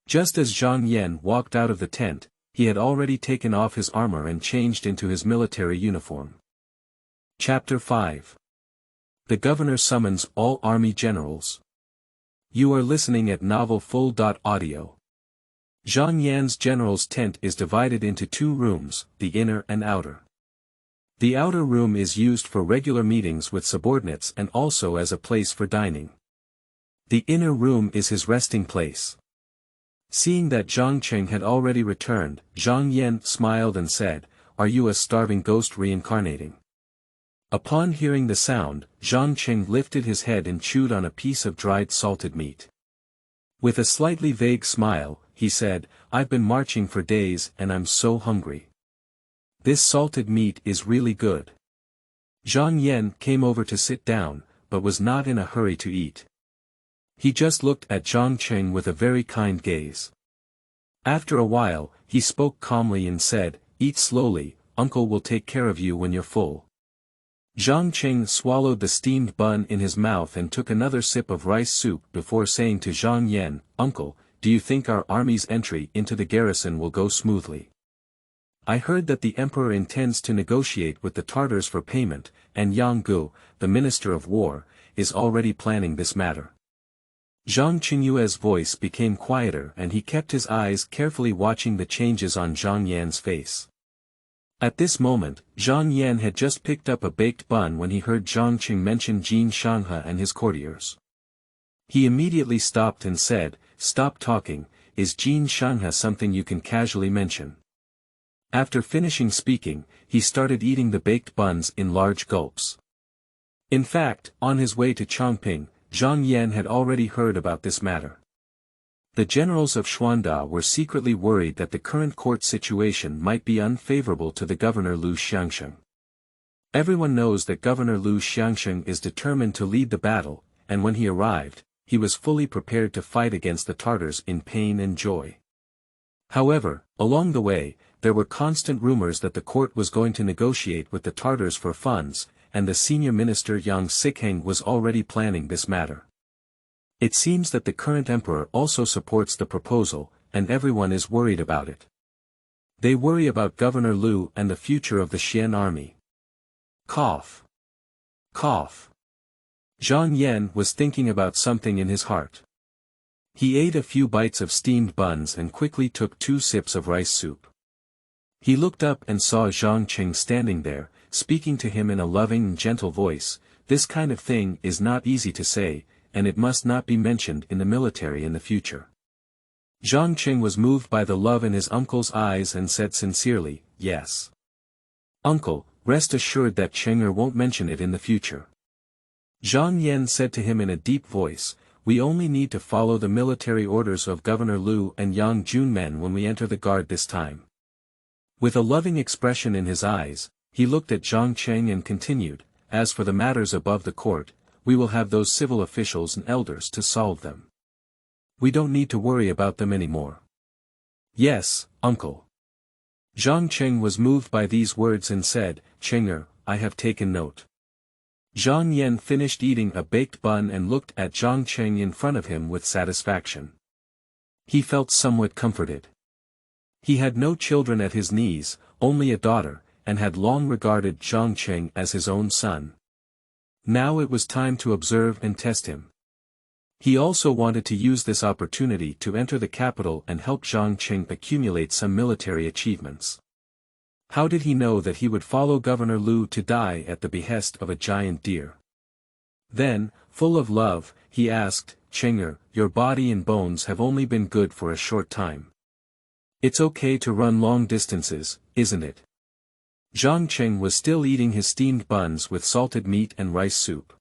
Just as Zhang Yan walked out of the tent, he had already taken off his armor and changed into his military uniform. Chapter 5. The Governor Summons All Army Generals. You are listening at novelfull.audio. Zhang Yan's general's tent is divided into 2 rooms, the inner and outer. The outer room is used for regular meetings with subordinates and also as a place for dining. The inner room is his resting place. Seeing that Zhang Cheng had already returned, Zhang Yan smiled and said, "Are you a starving ghost reincarnating?" Upon hearing the sound, Zhang Cheng lifted his head and chewed on a piece of dried salted meat. With a slightly vague smile, he said, "I've been marching for days and I'm so hungry. This salted meat is really good." Zhang Yan came over to sit down, but was not in a hurry to eat. He just looked at Zhang Cheng with a very kind gaze. After a while, he spoke calmly and said, "Eat slowly, uncle will take care of you when you're full." Zhang Cheng swallowed the steamed bun in his mouth and took another sip of rice soup before saying to Zhang Yan, "Uncle, do you think our army's entry into the garrison will go smoothly? I heard that the emperor intends to negotiate with the Tartars for payment, and Yang Gu, the minister of war, is already planning this matter." Zhang Qingyue's voice became quieter and he kept his eyes carefully watching the changes on Zhang Yan's face. At this moment, Zhang Yan had just picked up a baked bun when he heard Zhang Cheng mention Jin Shanghe and his courtiers. He immediately stopped and said, "Stop talking, is Jin Shanghe something you can casually mention?" After finishing speaking, he started eating the baked buns in large gulps. In fact, on his way to Chongping, Zhang Yan had already heard about this matter. The generals of Xuanda were secretly worried that the current court situation might be unfavorable to the governor Lu Xiang. Everyone knows that Governor Lu Xiang is determined to lead the battle, and when he arrived, he was fully prepared to fight against the Tartars in pain and joy. However, along the way, there were constant rumors that the court was going to negotiate with the Tartars for funds, and the senior minister Yang Sikheng was already planning this matter. It seems that the current emperor also supports the proposal, and everyone is worried about it. They worry about Governor Lu and the future of the Xian army. Cough. Cough. Zhang Yan was thinking about something in his heart. He ate a few bites of steamed buns and quickly took 2 sips of rice soup. He looked up and saw Zhang Cheng standing there, speaking to him in a loving and gentle voice. "This kind of thing is not easy to say, and it must not be mentioned in the military in the future." Zhang Cheng was moved by the love in his uncle's eyes and said sincerely, "Yes. Uncle, rest assured that Cheng'er won't mention it in the future." Zhang Yan said to him in a deep voice, "We only need to follow the military orders of Governor Lu and Yang Junmen when we enter the guard this time." With a loving expression in his eyes, he looked at Zhang Cheng and continued, "As for the matters above the court, we will have those civil officials and elders to solve them. We don't need to worry about them anymore." "Yes, uncle." Zhang Cheng was moved by these words and said, "Cheng'er, I have taken note." Zhang Yan finished eating a baked bun and looked at Zhang Cheng in front of him with satisfaction. He felt somewhat comforted. He had no children at his knees, only a daughter, and had long regarded Zhang Cheng as his own son. Now it was time to observe and test him. He also wanted to use this opportunity to enter the capital and help Zhang Cheng accumulate some military achievements. How did he know that he would follow Governor Lu to die at the behest of a giant deer? Then, full of love, he asked, "Cheng'er, your body and bones have only been good for a short time. It's okay to run long distances, isn't it?" Zhang Cheng was still eating his steamed buns with salted meat and rice soup.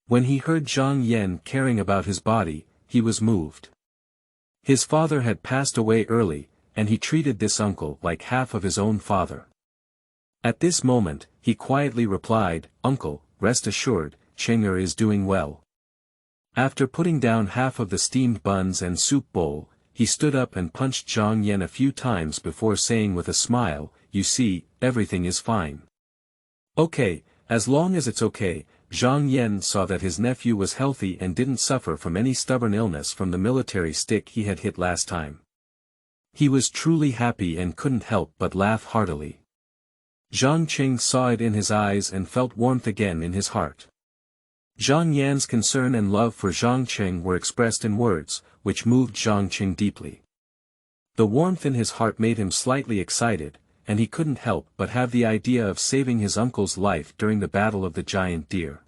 When he heard Zhang Yan caring about his body, he was moved. His father had passed away early, and he treated this uncle like half of his own father. At this moment, he quietly replied, "Uncle, rest assured, Cheng'er is doing well." After putting down half of the steamed buns and soup bowl, he stood up and punched Zhang Yan a few times before saying with a smile, "You see, everything is fine." "Okay, as long as it's okay." Zhang Yan saw that his nephew was healthy and didn't suffer from any stubborn illness from the military stick he had hit last time. He was truly happy and couldn't help but laugh heartily. Zhang Cheng saw it in his eyes and felt warmth again in his heart. Zhang Yan's concern and love for Zhang Cheng were expressed in words, which moved Zhang Cheng deeply. The warmth in his heart made him slightly excited, and he couldn't help but have the idea of saving his uncle's life during the battle of the giant deer.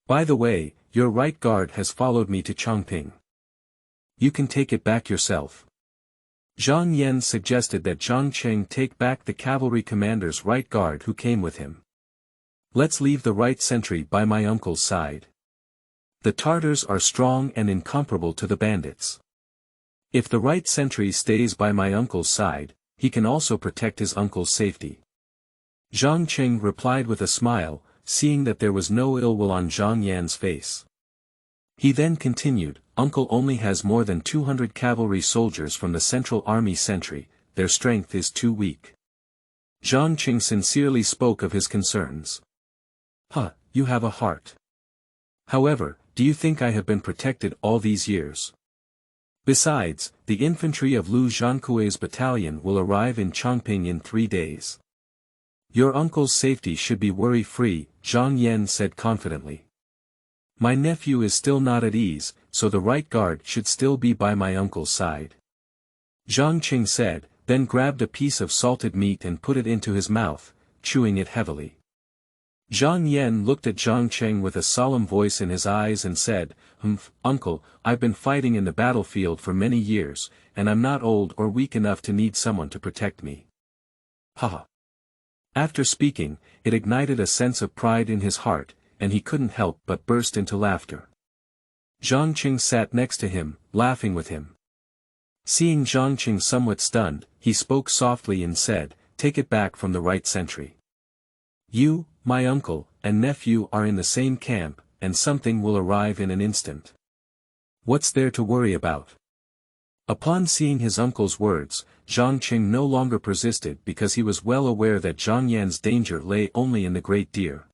"By the way, your right guard has followed me to Chongping. You can take it back yourself." Zhang Yan suggested that Zhang Cheng take back the cavalry commander's right guard who came with him. Let's leave the right sentry by my uncle's side. The Tartars are strong and incomparable to the bandits. If the right sentry stays by my uncle's side, he can also protect his uncle's safety. Zhang Cheng replied with a smile, seeing that there was no ill will on Zhang Yan's face. He then continued, Uncle only has more than 200 cavalry soldiers from the Central Army sentry, their strength is too weak. Zhang Cheng sincerely spoke of his concerns. You have a heart. However, do you think I have been protected all these years? Besides, the infantry of Lu Xiang's battalion will arrive in Chongping in 3 days. Your uncle's safety should be worry-free, Zhang Yan said confidently. My nephew is still not at ease, so the right guard should still be by my uncle's side. Zhang Cheng said, then grabbed a piece of salted meat and put it into his mouth, chewing it heavily. Zhang Yan looked at Zhang Cheng with a solemn voice in his eyes and said, Uncle, I've been fighting in the battlefield for many years, and I'm not old or weak enough to need someone to protect me. After speaking, it ignited a sense of pride in his heart, and he couldn't help but burst into laughter. Zhang Cheng sat next to him, laughing with him. Seeing Zhang Cheng somewhat stunned, he spoke softly and said, Take it back from the right sentry. You, my uncle, and nephew are in the same camp, and something will arrive in an instant. What's there to worry about? Upon seeing his uncle's words, Zhang Cheng no longer persisted because he was well aware that Zhang Yan's danger lay only in the Great Deer.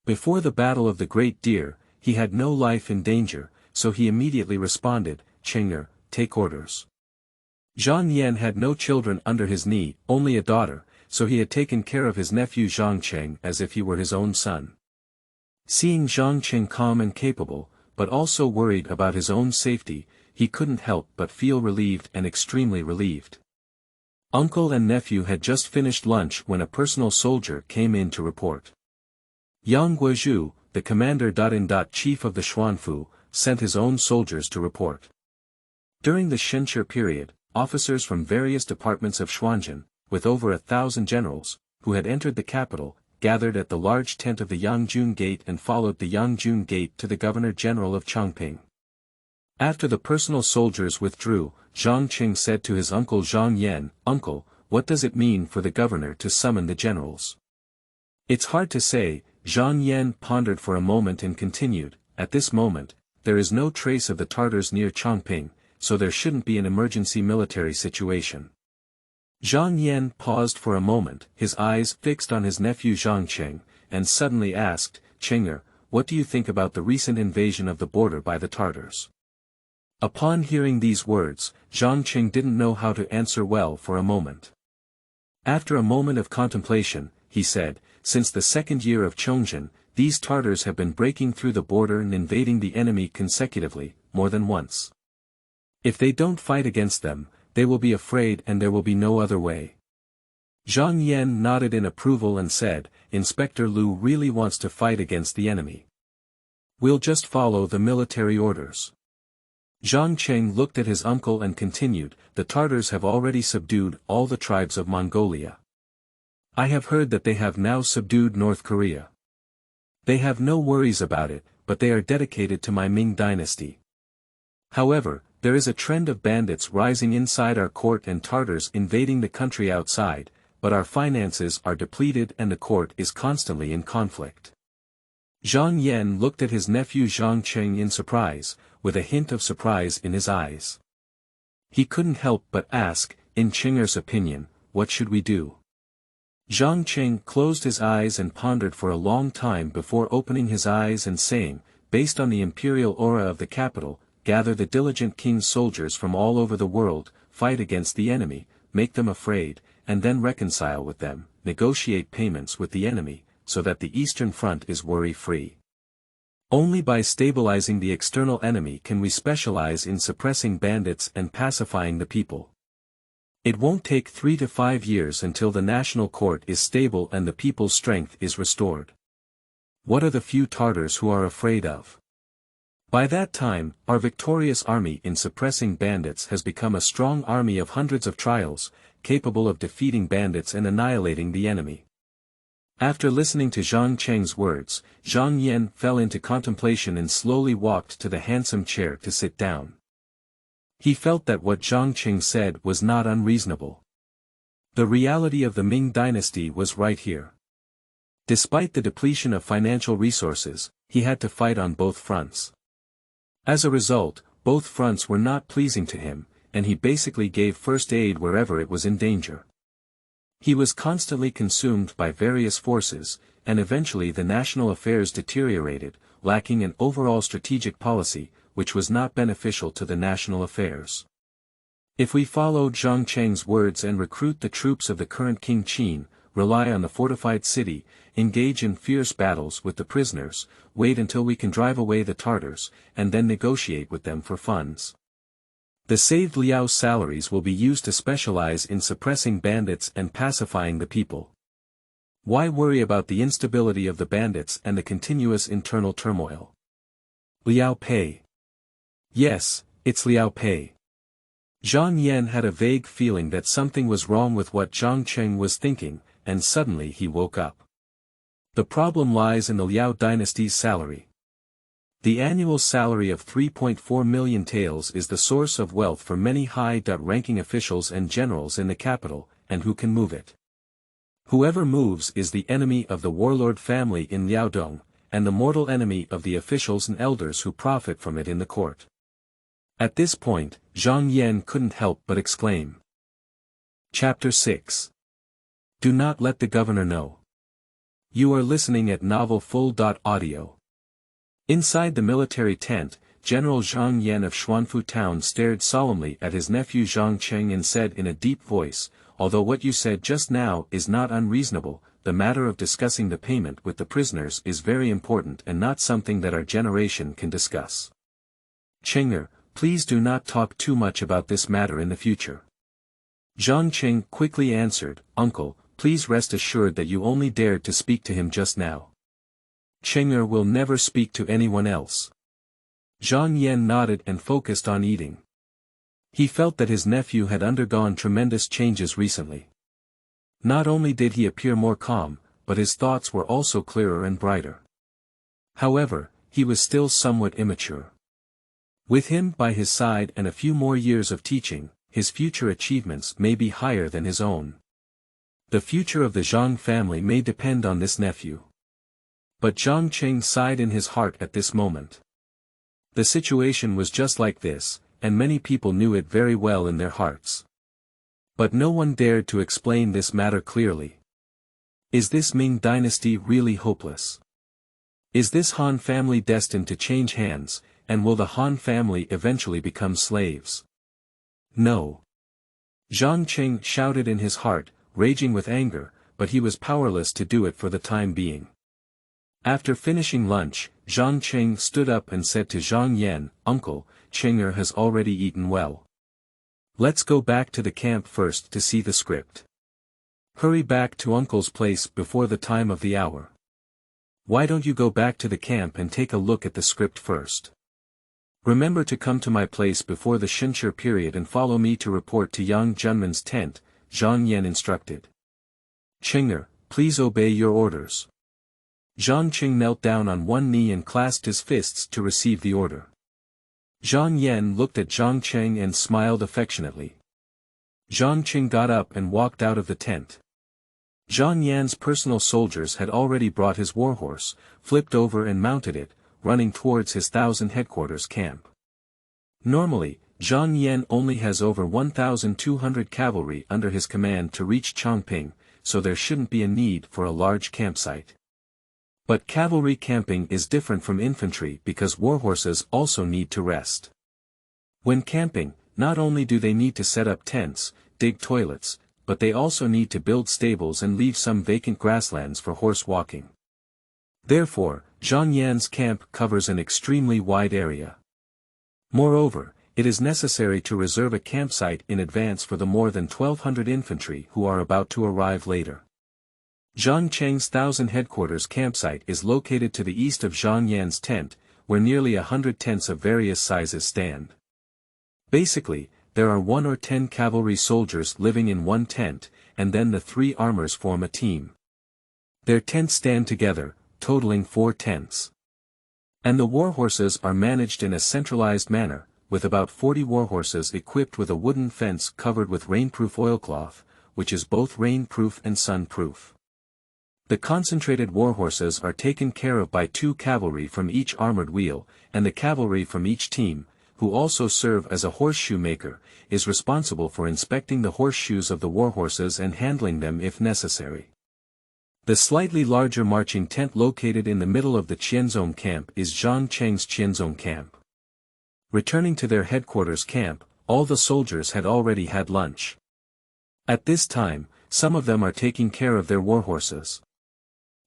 Before the Battle of the Great Deer, he had no life in danger, so he immediately responded, Chenger, take orders. Zhang Yan had no children under his knee, only a daughter, so he had taken care of his nephew Zhang Cheng as if he were his own son. Seeing Zhang Cheng calm and capable, but also worried about his own safety, he couldn't help but feel relieved and extremely relieved. Uncle and nephew had just finished lunch when a personal soldier came in to report. Yang Guozhu, the commander-in-chief of the Xuanfu, sent his own soldiers to report. During the Shenshi period, officers from various departments of Xuanzhen, with over 1,000 generals, who had entered the capital, gathered at the large tent of the Yangjun Gate and followed the Yangjun Gate to the Governor-General of Chongping. After the personal soldiers withdrew, Zhang Cheng said to his uncle Zhang Yan, Uncle, what does it mean for the governor to summon the generals? It's hard to say, Zhang Yan pondered for a moment and continued, At this moment, there is no trace of the Tartars near Chongping, so there shouldn't be an emergency military situation. Zhang Yan paused for a moment, his eyes fixed on his nephew Zhang Cheng, and suddenly asked, Chenger, what do you think about the recent invasion of the border by the Tartars? Upon hearing these words, Zhang Cheng didn't know how to answer well for a moment. After a moment of contemplation, he said, Since the second year of Chongzhen, these Tartars have been breaking through the border and invading the enemy consecutively, more than once. If they don't fight against them, they will be afraid and there will be no other way. Zhang Yan nodded in approval and said, Inspector Lu really wants to fight against the enemy. We'll just follow the military orders. Zhang Cheng looked at his uncle and continued, The Tartars have already subdued all the tribes of Mongolia. I have heard that they have now subdued North Korea. They have no worries about it, but they are dedicated to my Ming dynasty. However, there is a trend of bandits rising inside our court and Tartars invading the country outside, but our finances are depleted and the court is constantly in conflict. Zhang Yan looked at his nephew Zhang Cheng in surprise, with a hint of surprise in his eyes. He couldn't help but ask, in Chenger's opinion, what should we do? Zhang Cheng closed his eyes and pondered for a long time before opening his eyes and saying, based on the imperial aura of the capital, gather the diligent king's soldiers from all over the world, fight against the enemy, make them afraid, and then reconcile with them, negotiate payments with the enemy, so that the Eastern Front is worry-free. Only by stabilizing the external enemy can we specialize in suppressing bandits and pacifying the people. It won't take 3 to 5 years until the national court is stable and the people's strength is restored. What are the few Tartars who are afraid of? By that time, our victorious army in suppressing bandits has become a strong army of hundreds of trials, capable of defeating bandits and annihilating the enemy. After listening to Zhang Cheng's words, Zhang Yan fell into contemplation and slowly walked to the handsome chair to sit down. He felt that what Zhang Cheng said was not unreasonable. The reality of the Ming dynasty was right here. Despite the depletion of financial resources, he had to fight on both fronts. As a result, both fronts were not pleasing to him, and he basically gave first aid wherever it was in danger. He was constantly consumed by various forces, and eventually the national affairs deteriorated, lacking an overall strategic policy, which was not beneficial to the national affairs. If we follow Zhang Cheng's words and recruit the troops of the current King Qin, rely on the fortified city, engage in fierce battles with the prisoners, wait until we can drive away the Tartars, and then negotiate with them for funds. The saved Liao's salaries will be used to specialize in suppressing bandits and pacifying the people. Why worry about the instability of the bandits and the continuous internal turmoil? Liao Pei. Yes, it's Liao Pei. Zhang Yan had a vague feeling that something was wrong with what Zhang Cheng was thinking, and suddenly he woke up. The problem lies in the Liao dynasty's salary. The annual salary of 3.4 million taels is the source of wealth for many high-ranking officials and generals in the capital, and who can move it? Whoever moves is the enemy of the warlord family in Liaodong, and the mortal enemy of the officials and elders who profit from it in the court. At this point, Zhang Yan couldn't help but exclaim. Chapter 6. Do not let the governor know. You are listening at novelfull.audio. Inside the military tent, General Zhang Yan of Xuanfu town stared solemnly at his nephew Zhang Cheng and said in a deep voice, although what you said just now is not unreasonable, the matter of discussing the payment with the prisoners is very important and not something that our generation can discuss. Chenger, please do not talk too much about this matter in the future. Zhang Cheng quickly answered, Uncle, please rest assured that you only dared to speak to him just now. Chenger will never speak to anyone else. Zhang Yan nodded and focused on eating. He felt that his nephew had undergone tremendous changes recently. Not only did he appear more calm, but his thoughts were also clearer and brighter. However, he was still somewhat immature. With him by his side and a few more years of teaching, his future achievements may be higher than his own. The future of the Zhang family may depend on this nephew. But Zhang Cheng sighed in his heart at this moment. The situation was just like this, and many people knew it very well in their hearts. But no one dared to explain this matter clearly. Is this Ming dynasty really hopeless? Is this Han family destined to change hands, and will the Han family eventually become slaves? No. Zhang Cheng shouted in his heart, raging with anger, but he was powerless to do it for the time being. After finishing lunch, Zhang Cheng stood up and said to Zhang Yan, Uncle, Chenger has already eaten well. Let's go back to the camp first to see the script. Hurry back to Uncle's place before the time of the hour. Why don't you go back to the camp and take a look at the script first? Remember to come to my place before the Shinshur period and follow me to report to Yang Junman's tent, Zhang Yan instructed. Chenger, please obey your orders. Zhang Cheng knelt down on one knee and clasped his fists to receive the order. Zhang Yan looked at Zhang Cheng and smiled affectionately. Zhang Cheng got up and walked out of the tent. Zhang Yan's personal soldiers had already brought his warhorse, flipped over and mounted it, running towards his 1,000 headquarters camp. Normally, Zhang Yan only has over 1,200 cavalry under his command to reach Chongping, so there shouldn't be a need for a large campsite. But cavalry camping is different from infantry because warhorses also need to rest. When camping, not only do they need to set up tents, dig toilets, but they also need to build stables and leave some vacant grasslands for horse walking. Therefore, Zhang Yan's camp covers an extremely wide area. Moreover, it is necessary to reserve a campsite in advance for the more than 1,200 infantry who are about to arrive later. Zhang Cheng's 1,000 headquarters campsite is located to the east of Zhang Yan's tent, where nearly 100 tents of various sizes stand. Basically, there are 1 or 10 cavalry soldiers living in one tent, and then the 3 armors form a team. Their tents stand together, totaling 4 tents. And the warhorses are managed in a centralized manner, with about 40 warhorses equipped with a wooden fence covered with rainproof oilcloth, which is both rainproof and sunproof. The concentrated warhorses are taken care of by 2 cavalry from each armored wheel, and the cavalry from each team, who also serve as a horseshoe maker, is responsible for inspecting the horseshoes of the warhorses and handling them if necessary. The slightly larger marching tent located in the middle of the Qianzhong camp is Zhang Cheng's Qianzhong camp. Returning to their headquarters camp, all the soldiers had already had lunch. At this time, some of them are taking care of their warhorses.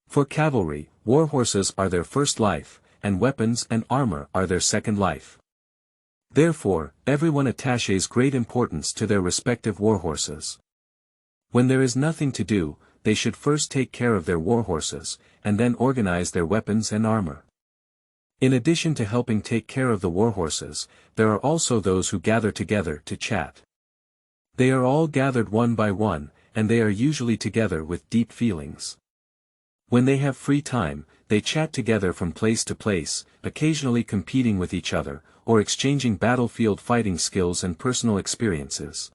For cavalry, warhorses are their first life, and weapons and armor are their second life. Therefore, everyone attaches great importance to their respective warhorses. When there is nothing to do, they should first take care of their warhorses, and then organize their weapons and armor. In addition to helping take care of the warhorses, there are also those who gather together to chat. They are all gathered one by one, and they are usually together with deep feelings. When they have free time, they chat together from place to place, occasionally competing with each other, or exchanging battlefield fighting skills and personal experiences.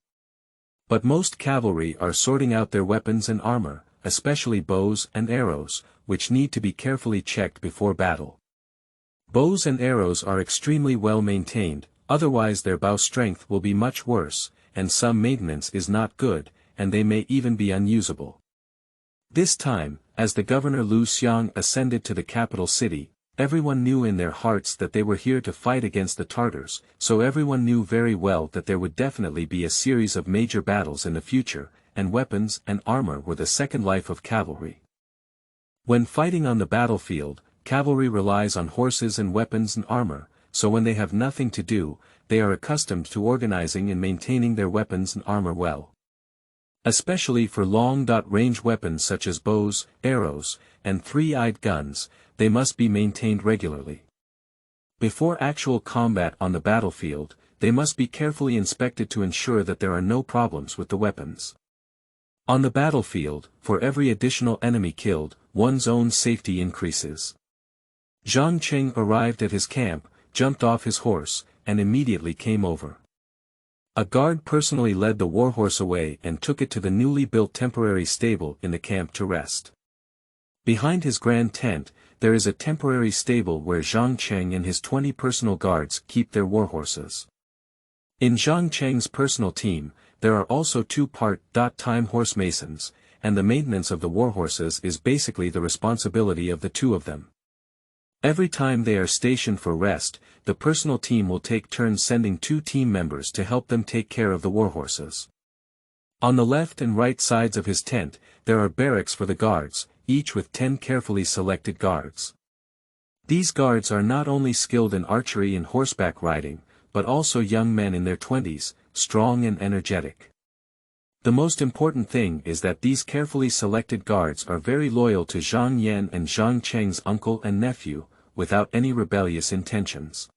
But most cavalry are sorting out their weapons and armor, especially bows and arrows, which need to be carefully checked before battle. Bows and arrows are extremely well maintained, otherwise their bow strength will be much worse, and some maintenance is not good, and they may even be unusable. This time, as the governor Lu Xiang ascended to the capital city, everyone knew in their hearts that they were here to fight against the Tartars, so everyone knew very well that there would definitely be a series of major battles in the future, and weapons and armor were the second life of cavalry. When fighting on the battlefield, cavalry relies on horses and weapons and armor, so when they have nothing to do, they are accustomed to organizing and maintaining their weapons and armor well. Especially for long-range weapons such as bows, arrows, and three-eyed guns, they must be maintained regularly. Before actual combat on the battlefield, they must be carefully inspected to ensure that there are no problems with the weapons. On the battlefield, for every additional enemy killed, one's own safety increases. Zhang Cheng arrived at his camp, jumped off his horse, and immediately came over. A guard personally led the warhorse away and took it to the newly built temporary stable in the camp to rest. Behind his grand tent, there is a temporary stable where Zhang Cheng and his 20 personal guards keep their warhorses. In Zhang Cheng's personal team, there are also 2 part-time horse masons, and the maintenance of the warhorses is basically the responsibility of the 2 of them. Every time they are stationed for rest, the personal team will take turns sending 2 team members to help them take care of the warhorses. On the left and right sides of his tent, there are barracks for the guards, each with 10 carefully selected guards. These guards are not only skilled in archery and horseback riding, but also young men in their 20s, strong and energetic. The most important thing is that these carefully selected guards are very loyal to Zhang Yan and Zhang Cheng's uncle and nephew, without any rebellious intentions.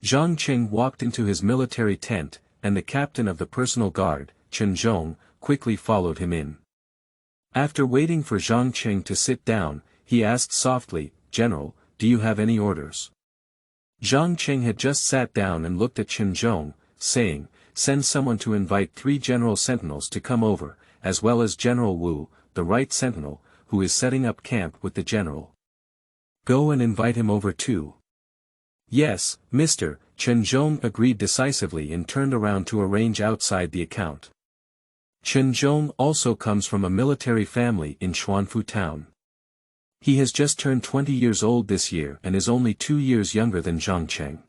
Zhang Cheng walked into his military tent, and the captain of the personal guard, Chen Zhong, quickly followed him in. After waiting for Zhang Cheng to sit down, he asked softly, "General, do you have any orders?" Zhang Cheng had just sat down and looked at Chen Zhong, saying, "Send someone to invite 3 general sentinels to come over, as well as General Wu, the right sentinel, who is setting up camp with the general. Go and invite him over too." "Yes, Mr." Chen Zhong agreed decisively and turned around to arrange outside the account. Chen Zhong also comes from a military family in Xuanfu town. He has just turned 20 years old this year and is only 2 years younger than Zhang Cheng.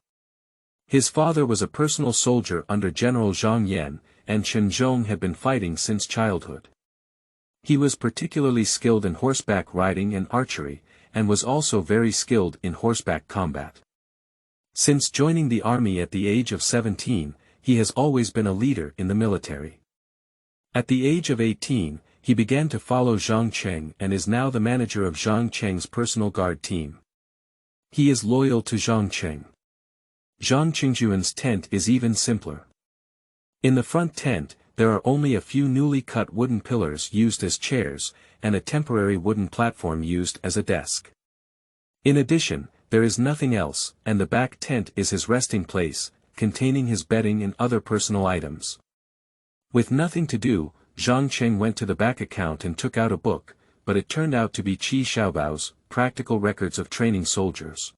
His father was a personal soldier under General Zhang Yan, and Chen Zhong had been fighting since childhood. He was particularly skilled in horseback riding and archery, and was also very skilled in horseback combat. Since joining the army at the age of 17, he has always been a leader in the military. At the age of 18, he began to follow Zhang Cheng and is now the manager of Zhang Cheng's personal guard team. He is loyal to Zhang Cheng. Zhang Chengjuan's tent is even simpler. In the front tent, there are only a few newly cut wooden pillars used as chairs, and a temporary wooden platform used as a desk. In addition, there is nothing else, and the back tent is his resting place, containing his bedding and other personal items. With nothing to do, Zhang Cheng went to the back account and took out a book, but it turned out to be Qi Xiaobao's Practical Records of Training Soldiers.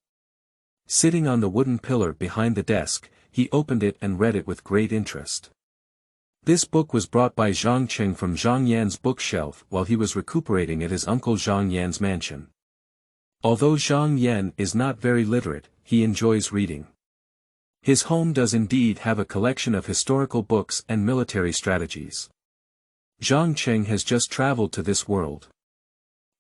Sitting on the wooden pillar behind the desk, he opened it and read it with great interest. This book was brought by Zhang Cheng from Zhang Yan's bookshelf while he was recuperating at his uncle Zhang Yan's mansion. Although Zhang Yan is not very literate, he enjoys reading. His home does indeed have a collection of historical books and military strategies. Zhang Cheng has just traveled to this world.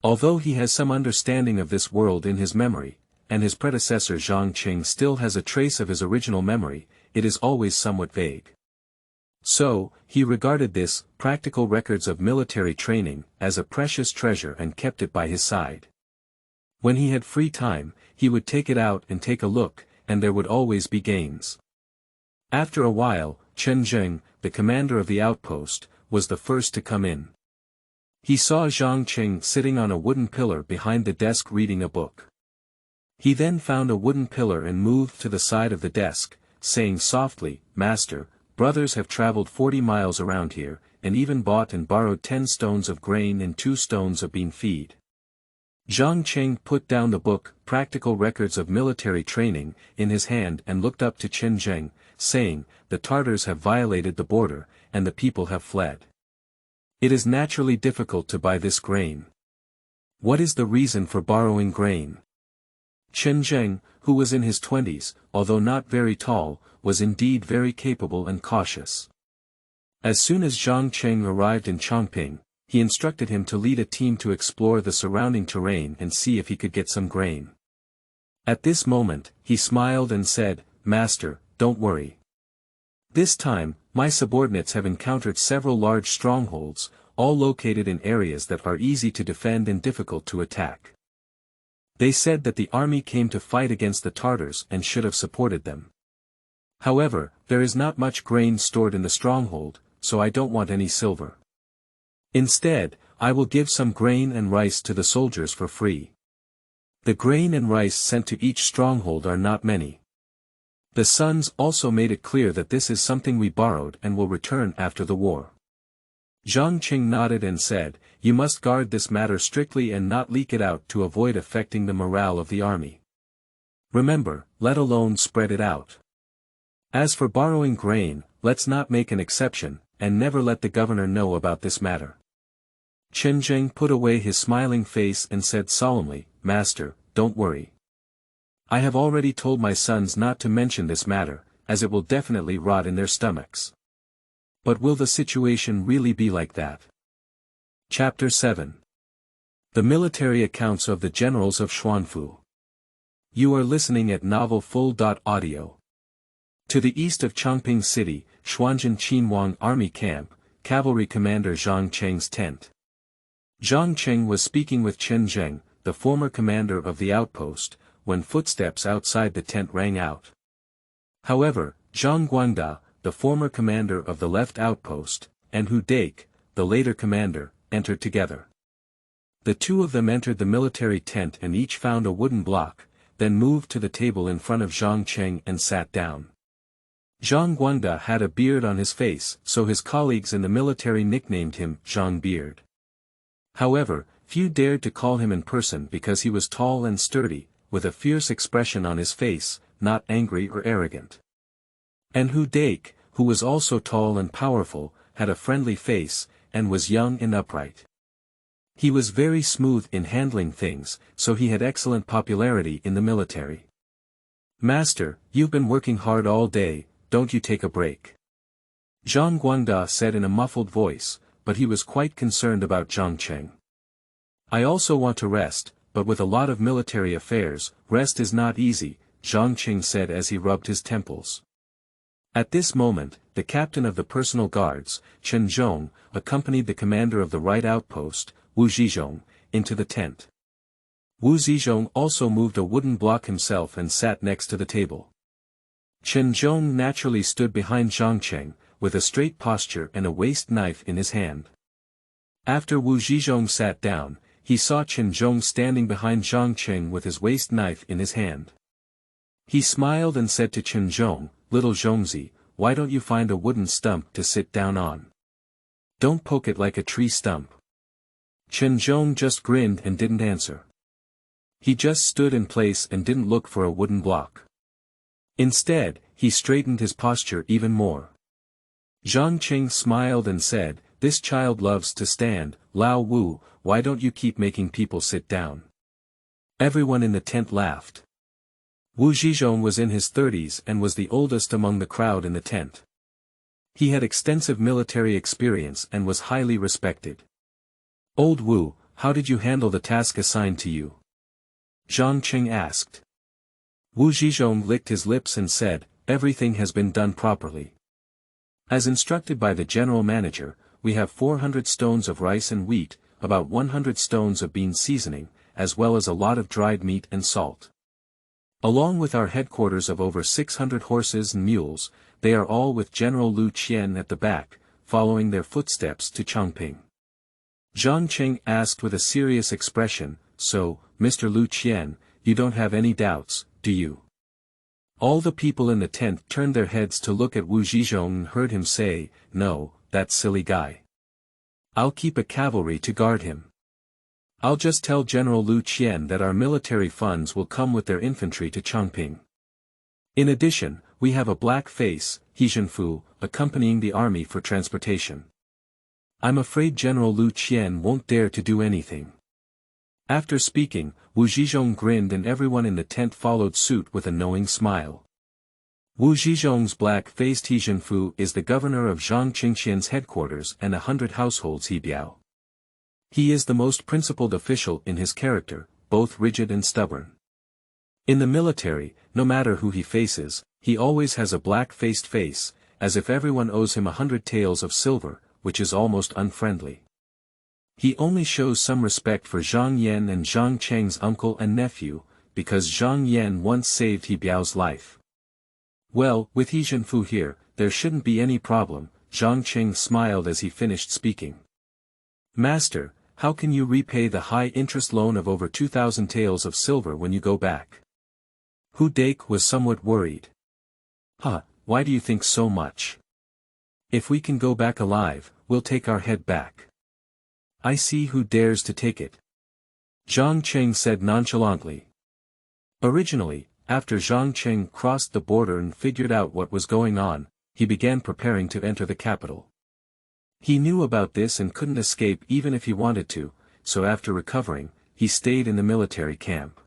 Although he has some understanding of this world in his memory, and his predecessor Zhang Cheng still has a trace of his original memory, it is always somewhat vague. So, he regarded this, Practical Records of Military Training, as a precious treasure and kept it by his side. When he had free time, he would take it out and take a look, and there would always be gains. After a while, Chongzhen, the commander of the outpost, was the first to come in. He saw Zhang Cheng sitting on a wooden pillar behind the desk reading a book. He then found a wooden pillar and moved to the side of the desk, saying softly, "Master, brothers have traveled 40 miles around here, and even bought and borrowed 10 stones of grain and 2 stones of bean feed." Zhang Cheng put down the book, Practical Records of Military Training, in his hand and looked up to Chongzhen, saying, "The Tartars have violated the border, and the people have fled. It is naturally difficult to buy this grain. What is the reason for borrowing grain?" Chongzhen, who was in his 20s, although not very tall, was indeed very capable and cautious. As soon as Zhang Cheng arrived in Chongping, he instructed him to lead a team to explore the surrounding terrain and see if he could get some grain. At this moment, he smiled and said, "Master, don't worry. This time, my subordinates have encountered several large strongholds, all located in areas that are easy to defend and difficult to attack. They said that the army came to fight against the Tartars and should have supported them. However, there is not much grain stored in the stronghold, so I don't want any silver. Instead, I will give some grain and rice to the soldiers for free. The grain and rice sent to each stronghold are not many. The sons also made it clear that this is something we borrowed and will return after the war." Zhang Cheng nodded and said, "You must guard this matter strictly and not leak it out to avoid affecting the morale of the army. Remember, let alone spread it out. As for borrowing grain, let's not make an exception, and never let the governor know about this matter." Chongzhen put away his smiling face and said solemnly, "Master, don't worry. I have already told my sons not to mention this matter, as it will definitely rot in their stomachs. But will the situation really be like that?" Chapter 7. The Military Accounts of the Generals of Xuanfu. You are listening at novelfull.audio. To the east of Chongping City, Xuanzhen Qinhuang Army Camp, Cavalry Commander Zhang Cheng's tent. Zhang Cheng was speaking with Chongzhen, the former commander of the outpost, when footsteps outside the tent rang out. However, Zhang Guangda, the former commander of the left outpost, and Hu Dake, the later commander, entered together. The two of them entered the military tent and each found a wooden block, then moved to the table in front of Zhang Cheng and sat down. Zhang Guangda had a beard on his face, so his colleagues in the military nicknamed him Zhang Beard. However, few dared to call him in person because he was tall and sturdy, with a fierce expression on his face, not angry or arrogant. And Hu Dake, who was also tall and powerful, had a friendly face, and was young and upright. He was very smooth in handling things, so he had excellent popularity in the military. "Master, you've been working hard all day, don't you take a break?" Zhang Guangda said in a muffled voice, but he was quite concerned about Zhang Cheng. "I also want to rest, but with a lot of military affairs, rest is not easy," Zhang Cheng said as he rubbed his temples. At this moment, the captain of the personal guards, Chen Zhong, accompanied the commander of the right outpost, Wu Zizhong, into the tent. Wu Zizhong also moved a wooden block himself and sat next to the table. Chen Zhong naturally stood behind Zhang Cheng, with a straight posture and a waist knife in his hand. After Wu Zhizhong sat down, he saw Chongzhen standing behind Zhang Cheng with his waist knife in his hand. He smiled and said to Chongzhen, "Little Zhongzi, why don't you find a wooden stump to sit down on? Don't poke it like a tree stump." Chongzhen just grinned and didn't answer. He just stood in place and didn't look for a wooden block. Instead, he straightened his posture even more. Zhang Cheng smiled and said, "This child loves to stand, Lao Wu, why don't you keep making people sit down?" Everyone in the tent laughed. Wu Zhizhong was in his 30s and was the oldest among the crowd in the tent. He had extensive military experience and was highly respected. "Old Wu, how did you handle the task assigned to you?" Zhang Cheng asked. Wu Zhizhong licked his lips and said, "Everything has been done properly. As instructed by the general manager, we have 400 stones of rice and wheat, about 100 stones of bean seasoning, as well as a lot of dried meat and salt. Along with our headquarters of over 600 horses and mules, they are all with General Lu Xiang at the back, following their footsteps to Chongping." Zhang Cheng asked with a serious expression, "So, Mr. Lu Xiang, you don't have any doubts, do you?" All the people in the tent turned their heads to look at Wu Zhizhong and heard him say, "No, that silly guy. I'll keep a cavalry to guard him. I'll just tell General Lu Xiang that our military funds will come with their infantry to Chongping. In addition, we have a black face, Xuanfu, accompanying the army for transportation. I'm afraid General Lu Xiang won't dare to do anything." After speaking, Wu Zhizhong grinned and everyone in the tent followed suit with a knowing smile. Wu Zhizhong's black-faced Xuanfu is the governor of Zhang Qingxian's headquarters and 100 households Hebiao. He is the most principled official in his character, both rigid and stubborn. In the military, no matter who he faces, he always has a black-faced face, as if everyone owes him 100 taels of silver, which is almost unfriendly. He only shows some respect for Zhang Yan and Zhang Cheng's uncle and nephew, because Zhang Yan once saved Hebiao's life. "Well, with Xuanfu here, there shouldn't be any problem," Zhang Cheng smiled as he finished speaking. "Master, how can you repay the high-interest loan of over 2,000 taels of silver when you go back?" Hu Dake was somewhat worried. "Huh, why do you think so much? If we can go back alive, we'll take our head back. I see who dares to take it," Zhang Cheng said nonchalantly. Originally, after Zhang Cheng crossed the border and figured out what was going on, he began preparing to enter the capital. He knew about this and couldn't escape even if he wanted to, so after recovering, he stayed in the military camp.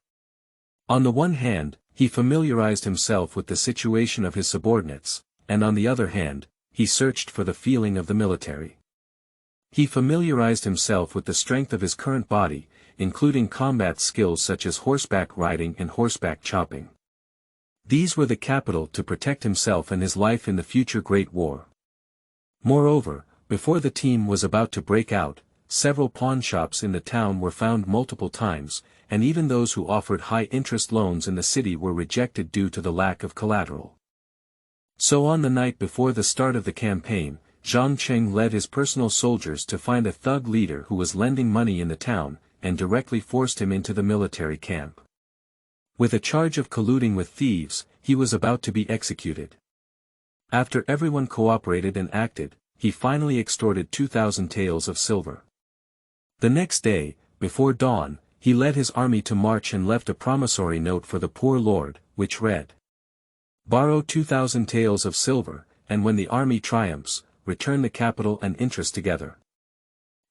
On the one hand, he familiarized himself with the situation of his subordinates, and on the other hand, he searched for the feeling of the military. He familiarized himself with the strength of his current body, including combat skills such as horseback riding and horseback chopping. These were the capital to protect himself and his life in the future Great War. Moreover, before the team was about to break out, several pawnshops in the town were found multiple times, and even those who offered high-interest loans in the city were rejected due to the lack of collateral. So on the night before the start of the campaign, Zhang Cheng led his personal soldiers to find a thug leader who was lending money in the town, and directly forced him into the military camp. With a charge of colluding with thieves, he was about to be executed. After everyone cooperated and acted, he finally extorted 2,000 taels of silver. The next day, before dawn, he led his army to march and left a promissory note for the poor lord, which read, "Borrow 2,000 taels of silver, and when the army triumphs, return the capital and interest together."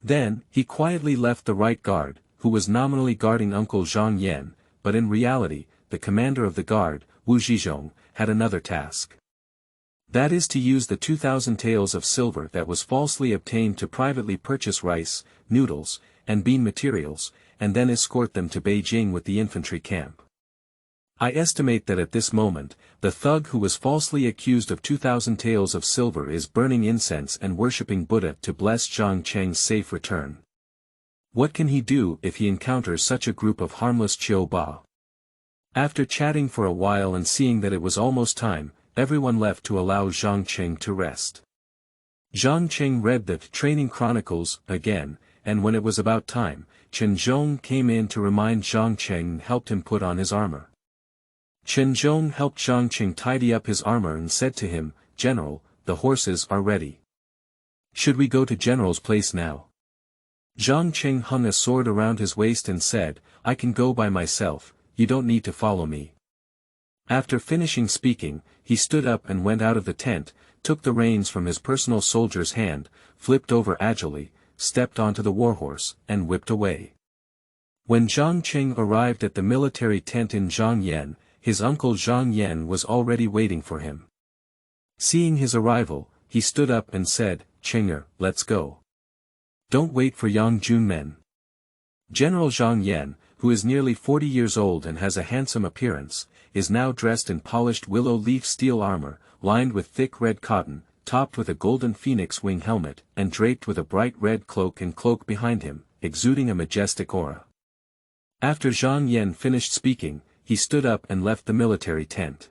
Then, he quietly left the right guard, who was nominally guarding Uncle Zhang Yan, but in reality, the commander of the guard, Wu Zhizhong, had another task. That is to use the 2,000 taels of silver that was falsely obtained to privately purchase rice, noodles, and bean materials, and then escort them to Beijing with the infantry camp. I estimate that at this moment, the thug who was falsely accused of 2,000 taels of silver is burning incense and worshipping Buddha to bless Zhang Cheng's safe return. What can he do if he encounters such a group of harmless Chiu Ba? After chatting for a while and seeing that it was almost time, everyone left to allow Zhang Cheng to rest. Zhang Cheng read the training chronicles again, and when it was about time, Chen Zhong came in to remind Zhang Cheng and helped him put on his armor. Chen Zhong helped Zhang Cheng tidy up his armor and said to him, "General, the horses are ready. Should we go to General's place now?" Zhang Cheng hung a sword around his waist and said, "I can go by myself, you don't need to follow me." After finishing speaking, he stood up and went out of the tent, took the reins from his personal soldier's hand, flipped over agilely, stepped onto the warhorse, and whipped away. When Zhang Cheng arrived at the military tent in Zhangyan, his uncle Zhang Yan was already waiting for him. Seeing his arrival, he stood up and said, "Chenger, let's go. Don't wait for young Yuanmen." General Zhang Yan, who is nearly 40 years old and has a handsome appearance, is now dressed in polished willow leaf steel armor, lined with thick red cotton, topped with a golden phoenix wing helmet, and draped with a bright red cloak and cloak behind him, exuding a majestic aura. After Zhang Yan finished speaking, he stood up and left the military tent.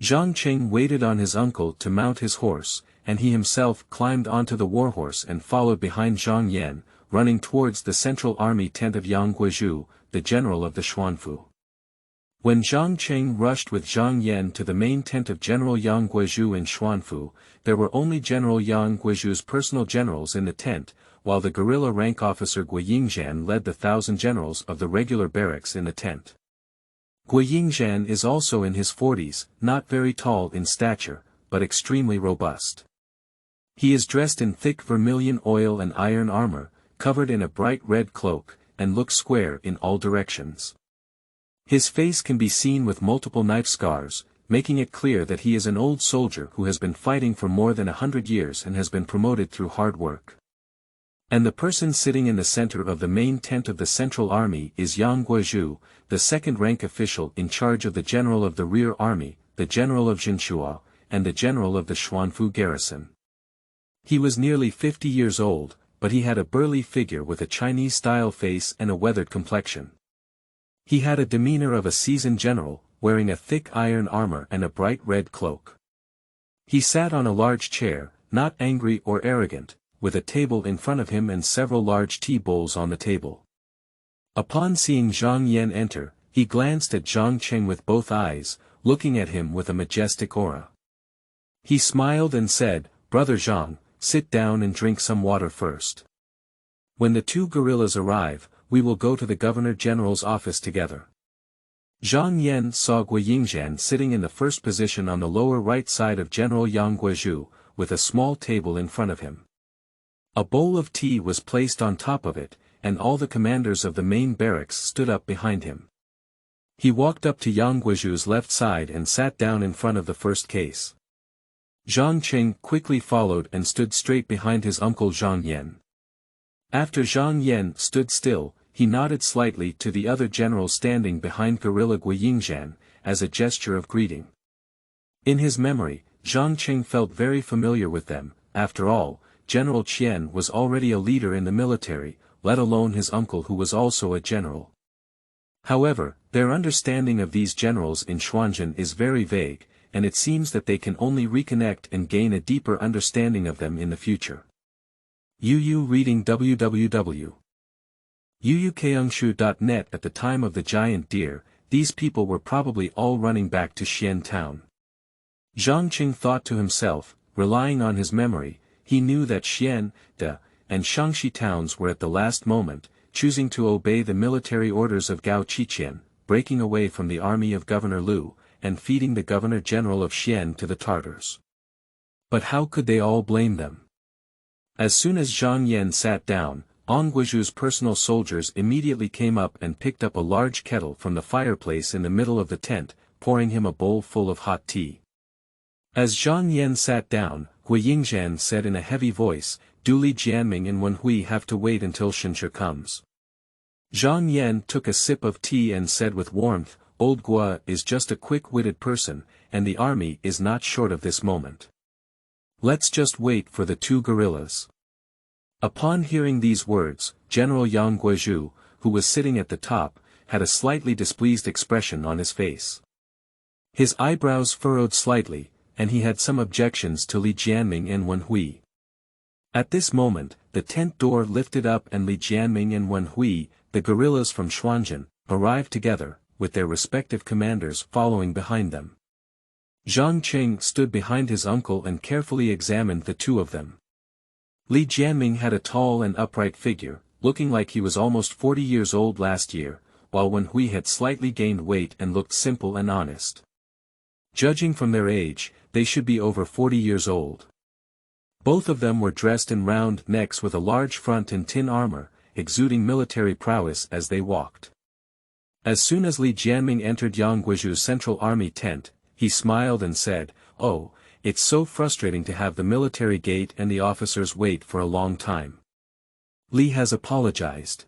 Zhang Cheng waited on his uncle to mount his horse, and he himself climbed onto the warhorse and followed behind Zhang Yan, running towards the central army tent of Yang Guizhu, the general of the Xuanfu. When Zhang Cheng rushed with Zhang Yan to the main tent of General Yang Guizhu in Xuanfu, there were only General Yang Guizhu's personal generals in the tent, while the guerrilla rank officer Gui Yingzhan led the 1,000 generals of the regular barracks in the tent. Gui Yingzhan is also in his 40s, not very tall in stature, but extremely robust. He is dressed in thick vermilion oil and iron armor, covered in a bright red cloak, and looks square in all directions. His face can be seen with multiple knife scars, making it clear that he is an old soldier who has been fighting for more than 100 years and has been promoted through hard work. And the person sitting in the center of the main tent of the Central Army is Yang Guizhu, the second-rank official in charge of the general of the rear army, the general of Jinshua, and the general of the Xuanfu garrison. He was nearly 50 years old, but he had a burly figure with a Chinese-style face and a weathered complexion. He had a demeanor of a seasoned general, wearing a thick iron armor and a bright red cloak. He sat on a large chair, not angry or arrogant, with a table in front of him and several large tea bowls on the table. Upon seeing Zhang Yan enter, he glanced at Zhang Cheng with both eyes, looking at him with a majestic aura. He smiled and said, "Brother Zhang, sit down and drink some water first. When the two guerrillas arrive, we will go to the Governor-General's office together." Zhang Yan saw Gui Yingzhan sitting in the first position on the lower right side of General Yang Guizhu, with a small table in front of him. A bowl of tea was placed on top of it, and all the commanders of the main barracks stood up behind him. He walked up to Yang Guizhu's left side and sat down in front of the first case. Zhang Cheng quickly followed and stood straight behind his uncle Zhang Yan. After Zhang Yan stood still, he nodded slightly to the other generals standing behind guerrilla Gui Yingzhan, as a gesture of greeting. In his memory, Zhang Cheng felt very familiar with them. After all, General Qian was already a leader in the military, let alone his uncle who was also a general. However, their understanding of these generals in Xuanzhen is very vague, and it seems that they can only reconnect and gain a deeper understanding of them in the future. Reading www.uukangshu.net. At the time of the giant deer, these people were probably all running back to Xian town. Zhang Cheng thought to himself, relying on his memory, he knew that Xian, De, and Shangxi towns were at the last moment, choosing to obey the military orders of Gao Qiqian, breaking away from the army of Governor Lu, and feeding the Governor-General of Xian to the Tartars. But how could they all blame them? As soon as Zhang Yan sat down, Ang Guizhu's personal soldiers immediately came up and picked up a large kettle from the fireplace in the middle of the tent, pouring him a bowl full of hot tea. As Zhang Yan sat down, Gui Yingzhan said in a heavy voice, "Du Li Jianming and Wenhui have to wait until Shinsha comes." Zhang Yan took a sip of tea and said with warmth, "Old Gua is just a quick-witted person, and the army is not short of this moment. Let's just wait for the two guerrillas." Upon hearing these words, General Yang Guizhu, who was sitting at the top, had a slightly displeased expression on his face. His eyebrows furrowed slightly, and he had some objections to Li Jianming and Wenhui. At this moment, the tent door lifted up and Li Jianming and Wen Hui, the guerrillas from Xuanzhen, arrived together, with their respective commanders following behind them. Zhang Cheng stood behind his uncle and carefully examined the two of them. Li Jianming had a tall and upright figure, looking like he was almost 40 years old last year, while Wen Hui had slightly gained weight and looked simple and honest. Judging from their age, they should be over 40 years old. Both of them were dressed in round necks with a large front and tin armor, exuding military prowess as they walked. As soon as Li Jianming entered Yang Guizhu's central army tent, he smiled and said, "Oh, it's so frustrating to have the military gate and the officers wait for a long time. Li has apologized."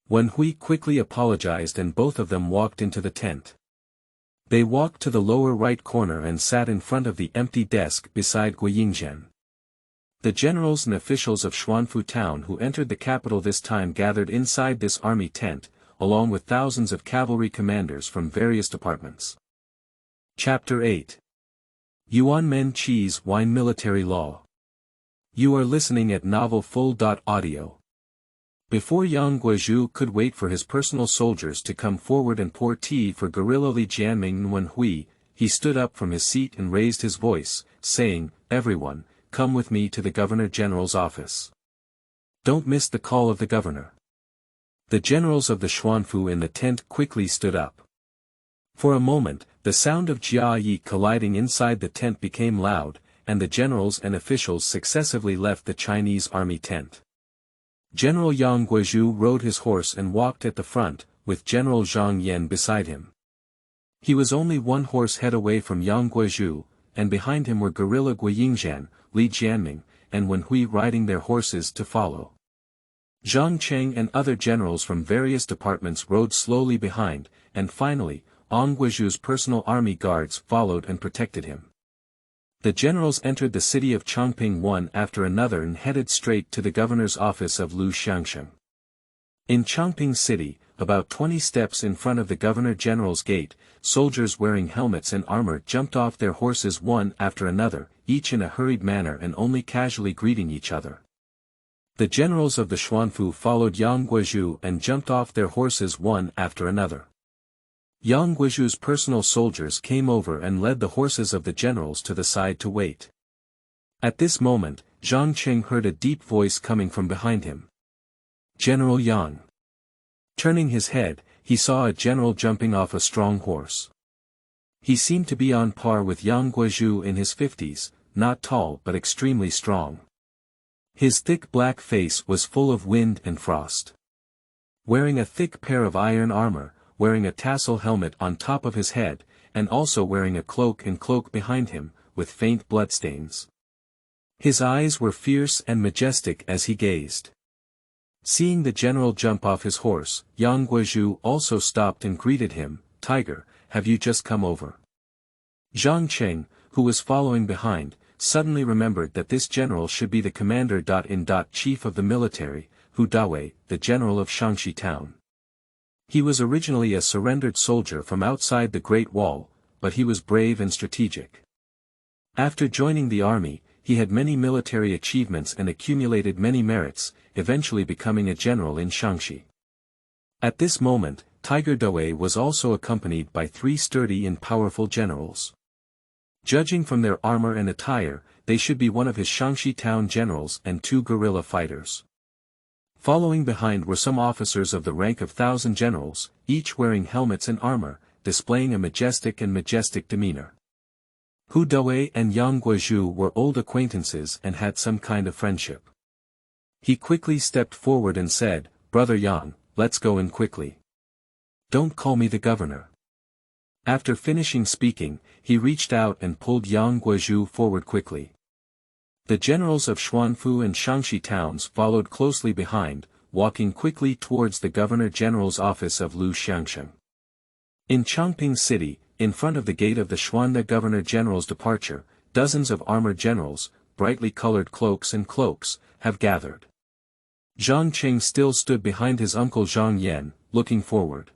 Wen Hui quickly apologized and both of them walked into the tent. They walked to the lower right corner and sat in front of the empty desk beside Guiyingzhen. The generals and officials of Xuanfu town who entered the capital this time gathered inside this army tent, along with thousands of cavalry commanders from various departments. Chapter 8. Yuanmen Cheese Wine Military Law. You are listening at novelfull.audio. Before Yang Guizhu could wait for his personal soldiers to come forward and pour tea for guerrilla Li Jianming and Wen Hui, he stood up from his seat and raised his voice, saying, "Everyone, come with me to the Governor-General's office. Don't miss the call of the governor." The generals of the Xuanfu in the tent quickly stood up. For a moment, the sound of jia yi colliding inside the tent became loud, and the generals and officials successively left the Chinese army tent. General Yang Guizhu rode his horse and walked at the front, with General Zhang Yan beside him. He was only one horse head away from Yang Guizhu, and behind him were guerrilla Guiyingzhen, Li Jianming, and Wen Hui riding their horses to follow. Zhang Cheng and other generals from various departments rode slowly behind, and finally, Yang Guizhu's personal army guards followed and protected him. The generals entered the city of Chongping one after another and headed straight to the governor's office of Lu Xiang. In Chongping city, about 20 steps in front of the governor-general's gate, soldiers wearing helmets and armor jumped off their horses one after another, each in a hurried manner and only casually greeting each other. The generals of the Xuanfu followed Yang Guizhu and jumped off their horses one after another. Yang Guizhu's personal soldiers came over and led the horses of the generals to the side to wait. At this moment, Zhang Cheng heard a deep voice coming from behind him. "General Yang." Turning his head, he saw a general jumping off a strong horse. He seemed to be on par with Yang Guizhu in his 50s, not tall but extremely strong. His thick black face was full of wind and frost. Wearing a thick pair of iron armor, wearing a tassel helmet on top of his head, and also wearing a cloak and cloak behind him, with faint bloodstains. His eyes were fierce and majestic as he gazed. Seeing the general jump off his horse, Yang Guizhu also stopped and greeted him, "Tiger, have you just come over?" Zhang Cheng, who was following behind, suddenly remembered that this general should be the commander-in-chief of the military, Hu Dawei, the general of Shangxi town. He was originally a surrendered soldier from outside the Great Wall, but he was brave and strategic. After joining the army, he had many military achievements and accumulated many merits, eventually becoming a general in Shangxi. At this moment, Tiger Dawei was also accompanied by 3 sturdy and powerful generals. Judging from their armor and attire, they should be one of his Shangxi town generals and 2 guerrilla fighters. Following behind were some officers of the rank of 1,000 generals, each wearing helmets and armor, displaying a majestic demeanor. Hu Dawei and Yang Guizhu were old acquaintances and had some kind of friendship. He quickly stepped forward and said, "Brother Yang, let's go in quickly. Don't call me the governor." After finishing speaking, he reached out and pulled Yang Guizhu forward quickly. The generals of Xuanfu and Shangxi towns followed closely behind, walking quickly towards the governor-general's office of Lu Xiang. In Chongping city, in front of the gate of the Xuanda governor-general's departure, dozens of armored generals, brightly colored cloaks, have gathered. Zhang Cheng still stood behind his uncle Zhang Yan, looking forward.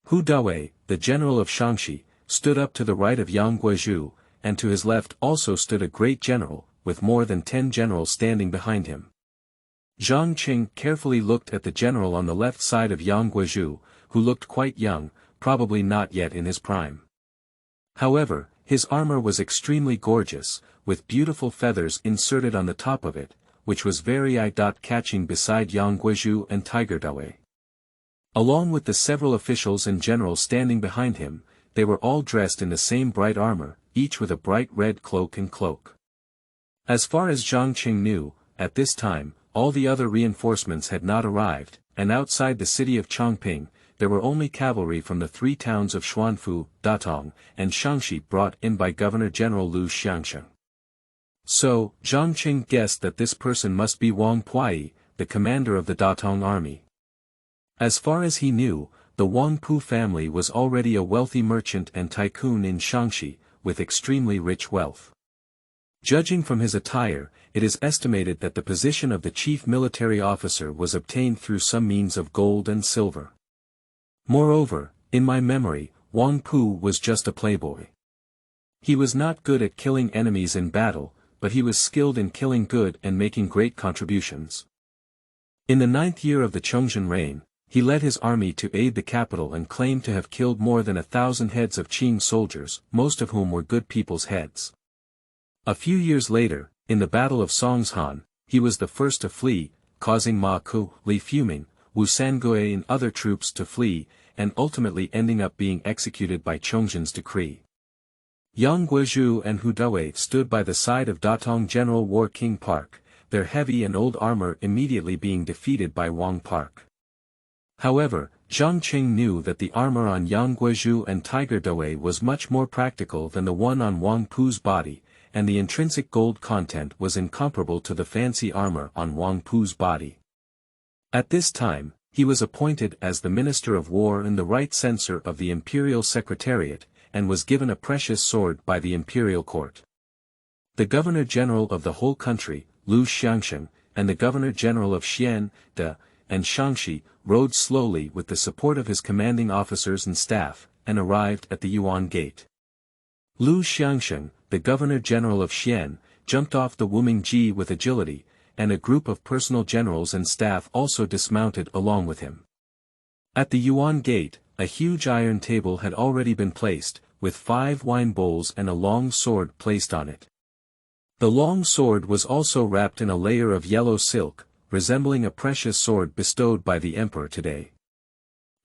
Hu Dawei, the general of Shangxi, stood up to the right of Yang Guizhu, and to his left also stood a great general, with more than 10 generals standing behind him. Zhang Cheng carefully looked at the general on the left side of Yang Guizhou, who looked quite young, probably not yet in his prime. However, his armor was extremely gorgeous, with beautiful feathers inserted on the top of it, which was very eye-catching beside Yang Guizhou and Tiger Dawei. Along with the several officials and generals standing behind him, they were all dressed in the same bright armor, each with a bright red cloak and cloak. As far as Zhang Cheng knew, at this time, all the other reinforcements had not arrived, and outside the city of Chongping, there were only cavalry from the 3 towns of Xuanfu, Datong, and Shaanxi brought in by Governor-General Lu Xiang. So, Zhang Cheng guessed that this person must be Wang Puyi, the commander of the Datong army. As far as he knew, the Wang Pu family was already a wealthy merchant and tycoon in Shaanxi, with extremely rich wealth. Judging from his attire, it is estimated that the position of the chief military officer was obtained through some means of gold and silver. Moreover, in my memory, Wang Pu was just a playboy. He was not good at killing enemies in battle, but he was skilled in killing good and making great contributions. In the 9th year of the Chongzhen reign, he led his army to aid the capital and claimed to have killed more than 1,000 heads of Qing soldiers, most of whom were good people's heads. A few years later, in the Battle of Songshan, he was the first to flee, causing Ma Ku, Li Fuming, Wu Sangue and other troops to flee, and ultimately ending up being executed by Chongzhen's decree. Yang Guizhou and Hu Dawei stood by the side of Datong General War King Park, their heavy and old armor immediately being defeated by Wang Park. However, Zhang Cheng knew that the armor on Yang Guizhou and Tiger Dawei was much more practical than the one on Wang Pu's body, and the intrinsic gold content was incomparable to the fancy armor on Wang Pu's body. At this time, he was appointed as the Minister of War and the right censor of the Imperial Secretariat, and was given a precious sword by the Imperial Court. The Governor-General of the whole country, Lu Xiang, and the Governor-General of Xian, De, and Shaanxi, rode slowly with the support of his commanding officers and staff, and arrived at the Yuan Gate. Lu Xiang, the Governor-General of Xian, jumped off the Wuming Ji with agility, and a group of personal generals and staff also dismounted along with him. At the Yuan Gate, a huge iron table had already been placed, with 5 wine bowls and a long sword placed on it. The long sword was also wrapped in a layer of yellow silk, resembling a precious sword bestowed by the emperor today.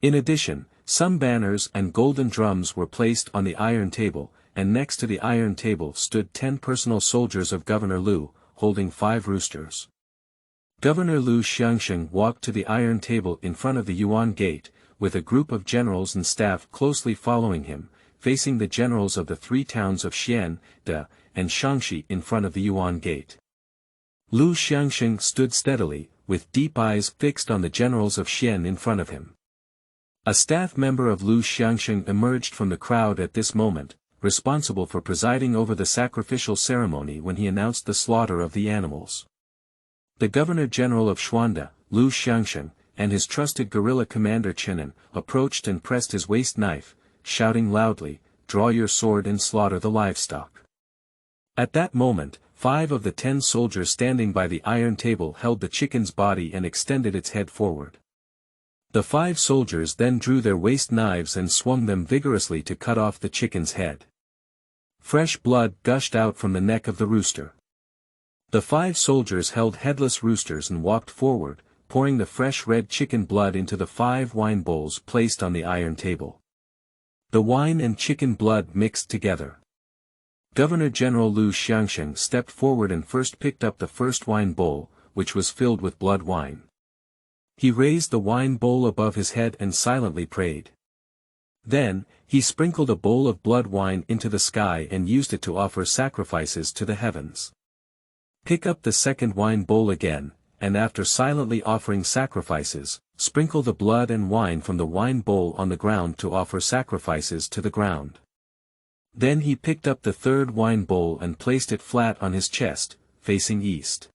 In addition, some banners and golden drums were placed on the iron table, and next to the iron table stood 10 personal soldiers of Governor Lu, holding 5 roosters. Governor Lu Xiang walked to the iron table in front of the Yuan Gate, with a group of generals and staff closely following him, facing the generals of the 3 towns of Xian, De, and Shaanxi in front of the Yuan Gate. Lu Xiang stood steadily, with deep eyes fixed on the generals of Xian in front of him. A staff member of Lu Xiang emerged from the crowd at this moment, responsible for presiding over the sacrificial ceremony when he announced the slaughter of the animals. The Governor-General of Xuanda, Lu Xiang, and his trusted guerrilla commander Chenan, approached and pressed his waist knife, shouting loudly, "Draw your sword and slaughter the livestock." At that moment, 5 of the 10 soldiers standing by the iron table held the chicken's body and extended its head forward. The 5 soldiers then drew their waist knives and swung them vigorously to cut off the chicken's head. Fresh blood gushed out from the neck of the rooster. The 5 soldiers held headless roosters and walked forward, pouring the fresh red chicken blood into the 5 wine bowls placed on the iron table. The wine and chicken blood mixed together. Governor-General Lu Xiang stepped forward and first picked up the first wine bowl, which was filled with blood wine. He raised the wine bowl above his head and silently prayed. Then, he sprinkled a bowl of blood wine into the sky and used it to offer sacrifices to the heavens. Pick up the second wine bowl again, and after silently offering sacrifices, sprinkle the blood and wine from the wine bowl on the ground to offer sacrifices to the ground. Then he picked up the third wine bowl and placed it flat on his chest, facing east.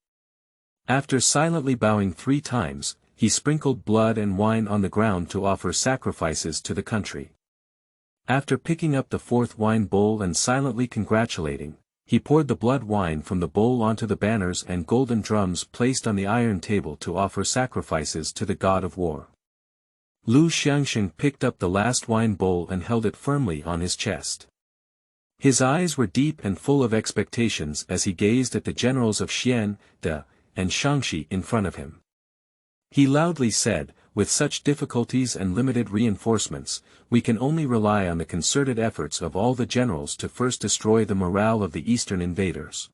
After silently bowing 3 times, he sprinkled blood and wine on the ground to offer sacrifices to the country. After picking up the 4th wine bowl and silently congratulating, he poured the blood wine from the bowl onto the banners and golden drums placed on the iron table to offer sacrifices to the god of war. Lu Xiang picked up the last wine bowl and held it firmly on his chest. His eyes were deep and full of expectations as he gazed at the generals of Xian, De, and Shangxi in front of him. He loudly said, "With such difficulties and limited reinforcements, we can only rely on the concerted efforts of all the generals to first destroy the morale of the eastern invaders.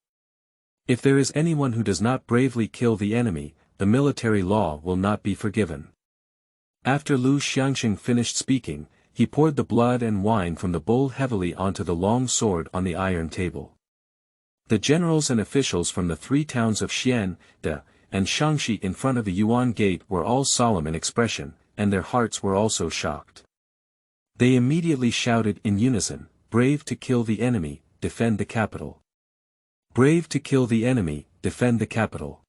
If there is anyone who does not bravely kill the enemy, the military law will not be forgiven." After Lu Xiang finished speaking, he poured the blood and wine from the bowl heavily onto the long sword on the iron table. The generals and officials from the three towns of Xian, De, and Shangxi in front of the Yuan gate were all solemn in expression, and their hearts were also shocked. They immediately shouted in unison, "Brave to kill the enemy, defend the capital. Brave to kill the enemy, defend the capital."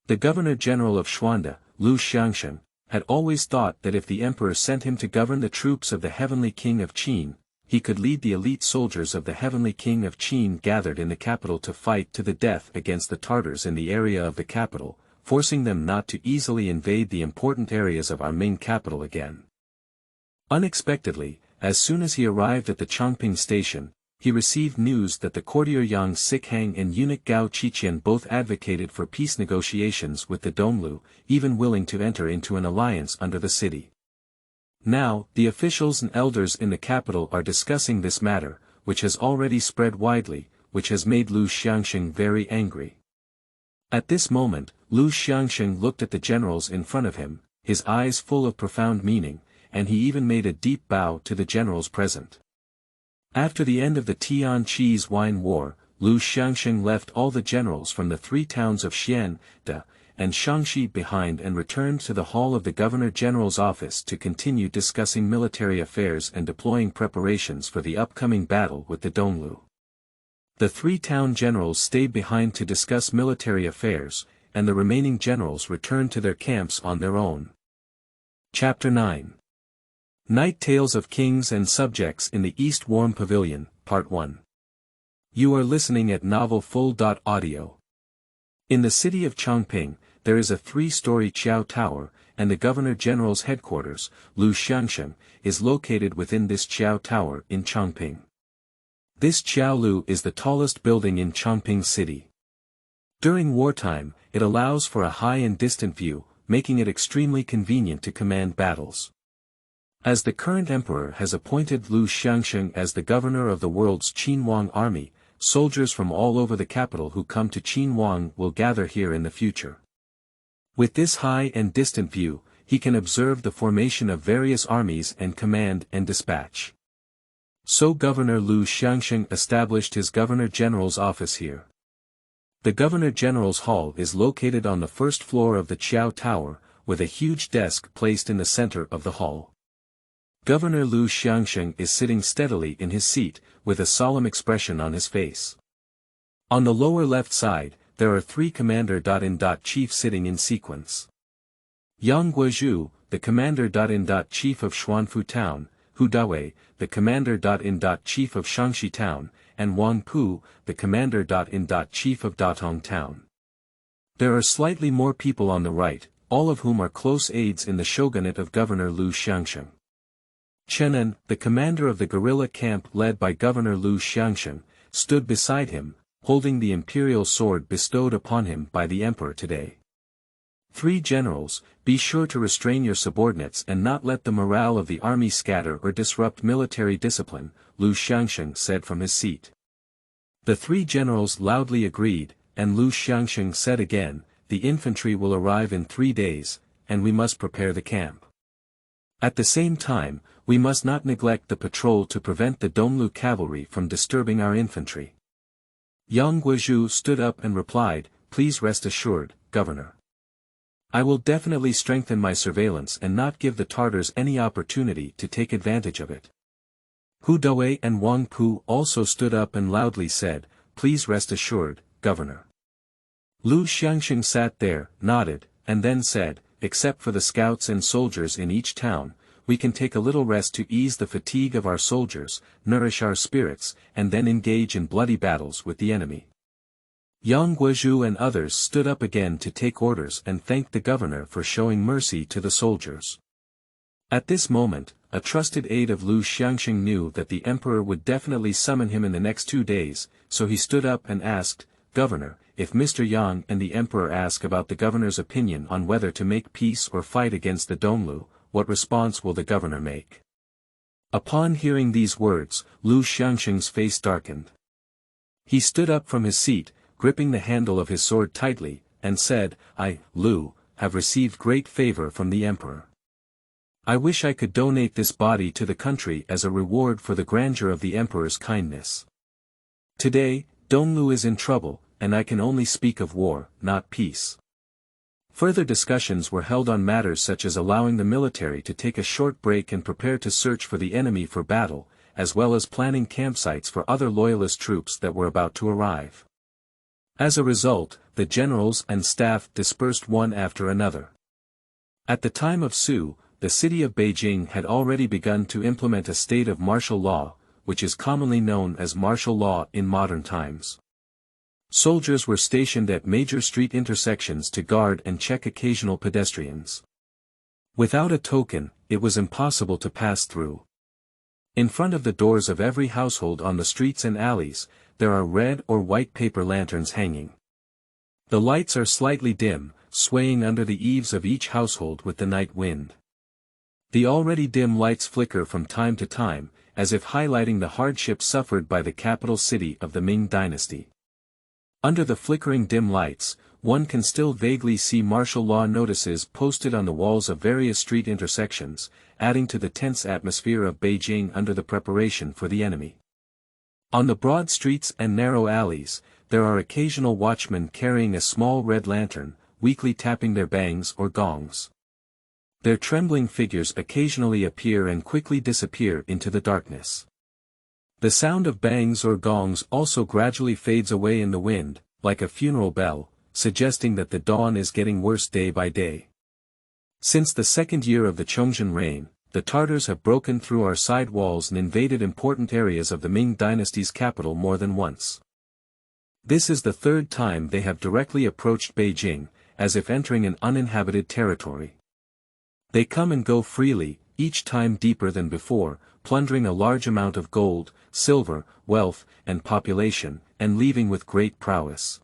The Governor-General of Xuande, Lu Xiang, had always thought that if the emperor sent him to govern the troops of the heavenly king of Qin, he could lead the elite soldiers of the heavenly king of Qin gathered in the capital to fight to the death against the Tartars in the area of the capital, forcing them not to easily invade the important areas of our main capital again. Unexpectedly, as soon as he arrived at the Chongping station, he received news that the courtier Yang Sihang and eunuch Gao Qiqian both advocated for peace negotiations with the Donglu, even willing to enter into an alliance under the city. Now, the officials and elders in the capital are discussing this matter, which has already spread widely, which has made Lu Xiang very angry. At this moment, Lu Xiang looked at the generals in front of him, his eyes full of profound meaning, and he even made a deep bow to the generals present. After the end of the Tian Cheese Wine War, Lu Xiang left all the generals from the three towns of Xian, De, and Shangxi behind and returned to the hall of the Governor-General's office to continue discussing military affairs and deploying preparations for the upcoming battle with the Donglu. The three town generals stayed behind to discuss military affairs, and the remaining generals returned to their camps on their own. Chapter 9. Night Tales of Kings and Subjects in the East Warm Pavilion, Part 1. You are listening at novelfull.audio. In the city of Chongping, there is a three-story Qiao Tower, and the Governor-General's headquarters, Lu Xiang, is located within this Qiao Tower in Chongping. This Qiao Lu is the tallest building in Chongping city. During wartime, it allows for a high and distant view, making it extremely convenient to command battles. As the current emperor has appointed Lu Xiang as the governor of the world's Qinhuang army, soldiers from all over the capital who come to Qinhuang will gather here in the future. With this high and distant view, he can observe the formation of various armies and command and dispatch. So Governor Lu Xiang established his Governor-General's office here. The Governor-General's hall is located on the first floor of the Qiao Tower, with a huge desk placed in the center of the hall. Governor Lu Xiang is sitting steadily in his seat, with a solemn expression on his face. On the lower left side, there are three commander-in-chief sitting in sequence. Yang Guozhu, the commander-in-chief of Xuanfu town, Hu Dawei, the commander-in-chief of Shangxi town, and Wang Pu, the commander-in-chief of Datong town. There are slightly more people on the right, all of whom are close aides in the shogunate of Governor Lu Xiang. Chenan, the commander of the guerrilla camp led by Governor Lu Xiang, stood beside him, holding the imperial sword bestowed upon him by the emperor today. Three generals, be sure to restrain your subordinates and not let the morale of the army scatter or disrupt military discipline, Lu Xiang said from his seat. The three generals loudly agreed, and Lu Xiang said again, the infantry will arrive in 3 days, and we must prepare the camp. At the same time, we must not neglect the patrol to prevent the Donglu cavalry from disturbing our infantry. Yang Guozhu stood up and replied, please rest assured, Governor. I will definitely strengthen my surveillance and not give the Tartars any opportunity to take advantage of it. Hu Dawei and Wang Pu also stood up and loudly said, please rest assured, Governor. Lu Xiang sat there, nodded, and then said, except for the scouts and soldiers in each town, we can take a little rest to ease the fatigue of our soldiers, nourish our spirits, and then engage in bloody battles with the enemy. Yang Guizhu and others stood up again to take orders and thanked the governor for showing mercy to the soldiers. At this moment, a trusted aide of Lu Xiang knew that the emperor would definitely summon him in the next 2 days, so he stood up and asked, "Governor, if Mr. Yang and the emperor ask about the governor's opinion on whether to make peace or fight against the Donglu, what response will the governor make?" Upon hearing these words, Lu Xiang's face darkened. He stood up from his seat, gripping the handle of his sword tightly, and said, "I, Lu, have received great favor from the emperor. I wish I could donate this body to the country as a reward for the grandeur of the emperor's kindness. Today, Donglu is in trouble, and I can only speak of war, not peace." Further discussions were held on matters such as allowing the military to take a short break and prepare to search for the enemy for battle, as well as planning campsites for other loyalist troops that were about to arrive. As a result, the generals and staff dispersed one after another. At the time of Su, the city of Beijing had already begun to implement a state of martial law, which is commonly known as martial law in modern times. Soldiers were stationed at major street intersections to guard and check occasional pedestrians. Without a token, it was impossible to pass through. In front of the doors of every household on the streets and alleys, there are red or white paper lanterns hanging. The lights are slightly dim, swaying under the eaves of each household with the night wind. The already dim lights flicker from time to time, as if highlighting the hardships suffered by the capital city of the Ming dynasty. Under the flickering dim lights, one can still vaguely see martial law notices posted on the walls of various street intersections, adding to the tense atmosphere of Beijing under the preparation for the enemy. On the broad streets and narrow alleys, there are occasional watchmen carrying a small red lantern, weakly tapping their bangs or gongs. Their trembling figures occasionally appear and quickly disappear into the darkness. The sound of bangs or gongs also gradually fades away in the wind, like a funeral bell, suggesting that the dawn is getting worse day by day. Since the second year of the Chongzhen reign, the Tartars have broken through our side walls and invaded important areas of the Ming dynasty's capital more than once. This is the third time they have directly approached Beijing, as if entering an uninhabited territory. They come and go freely, each time deeper than before, plundering a large amount of gold, silver, wealth, and population, and leaving with great prowess.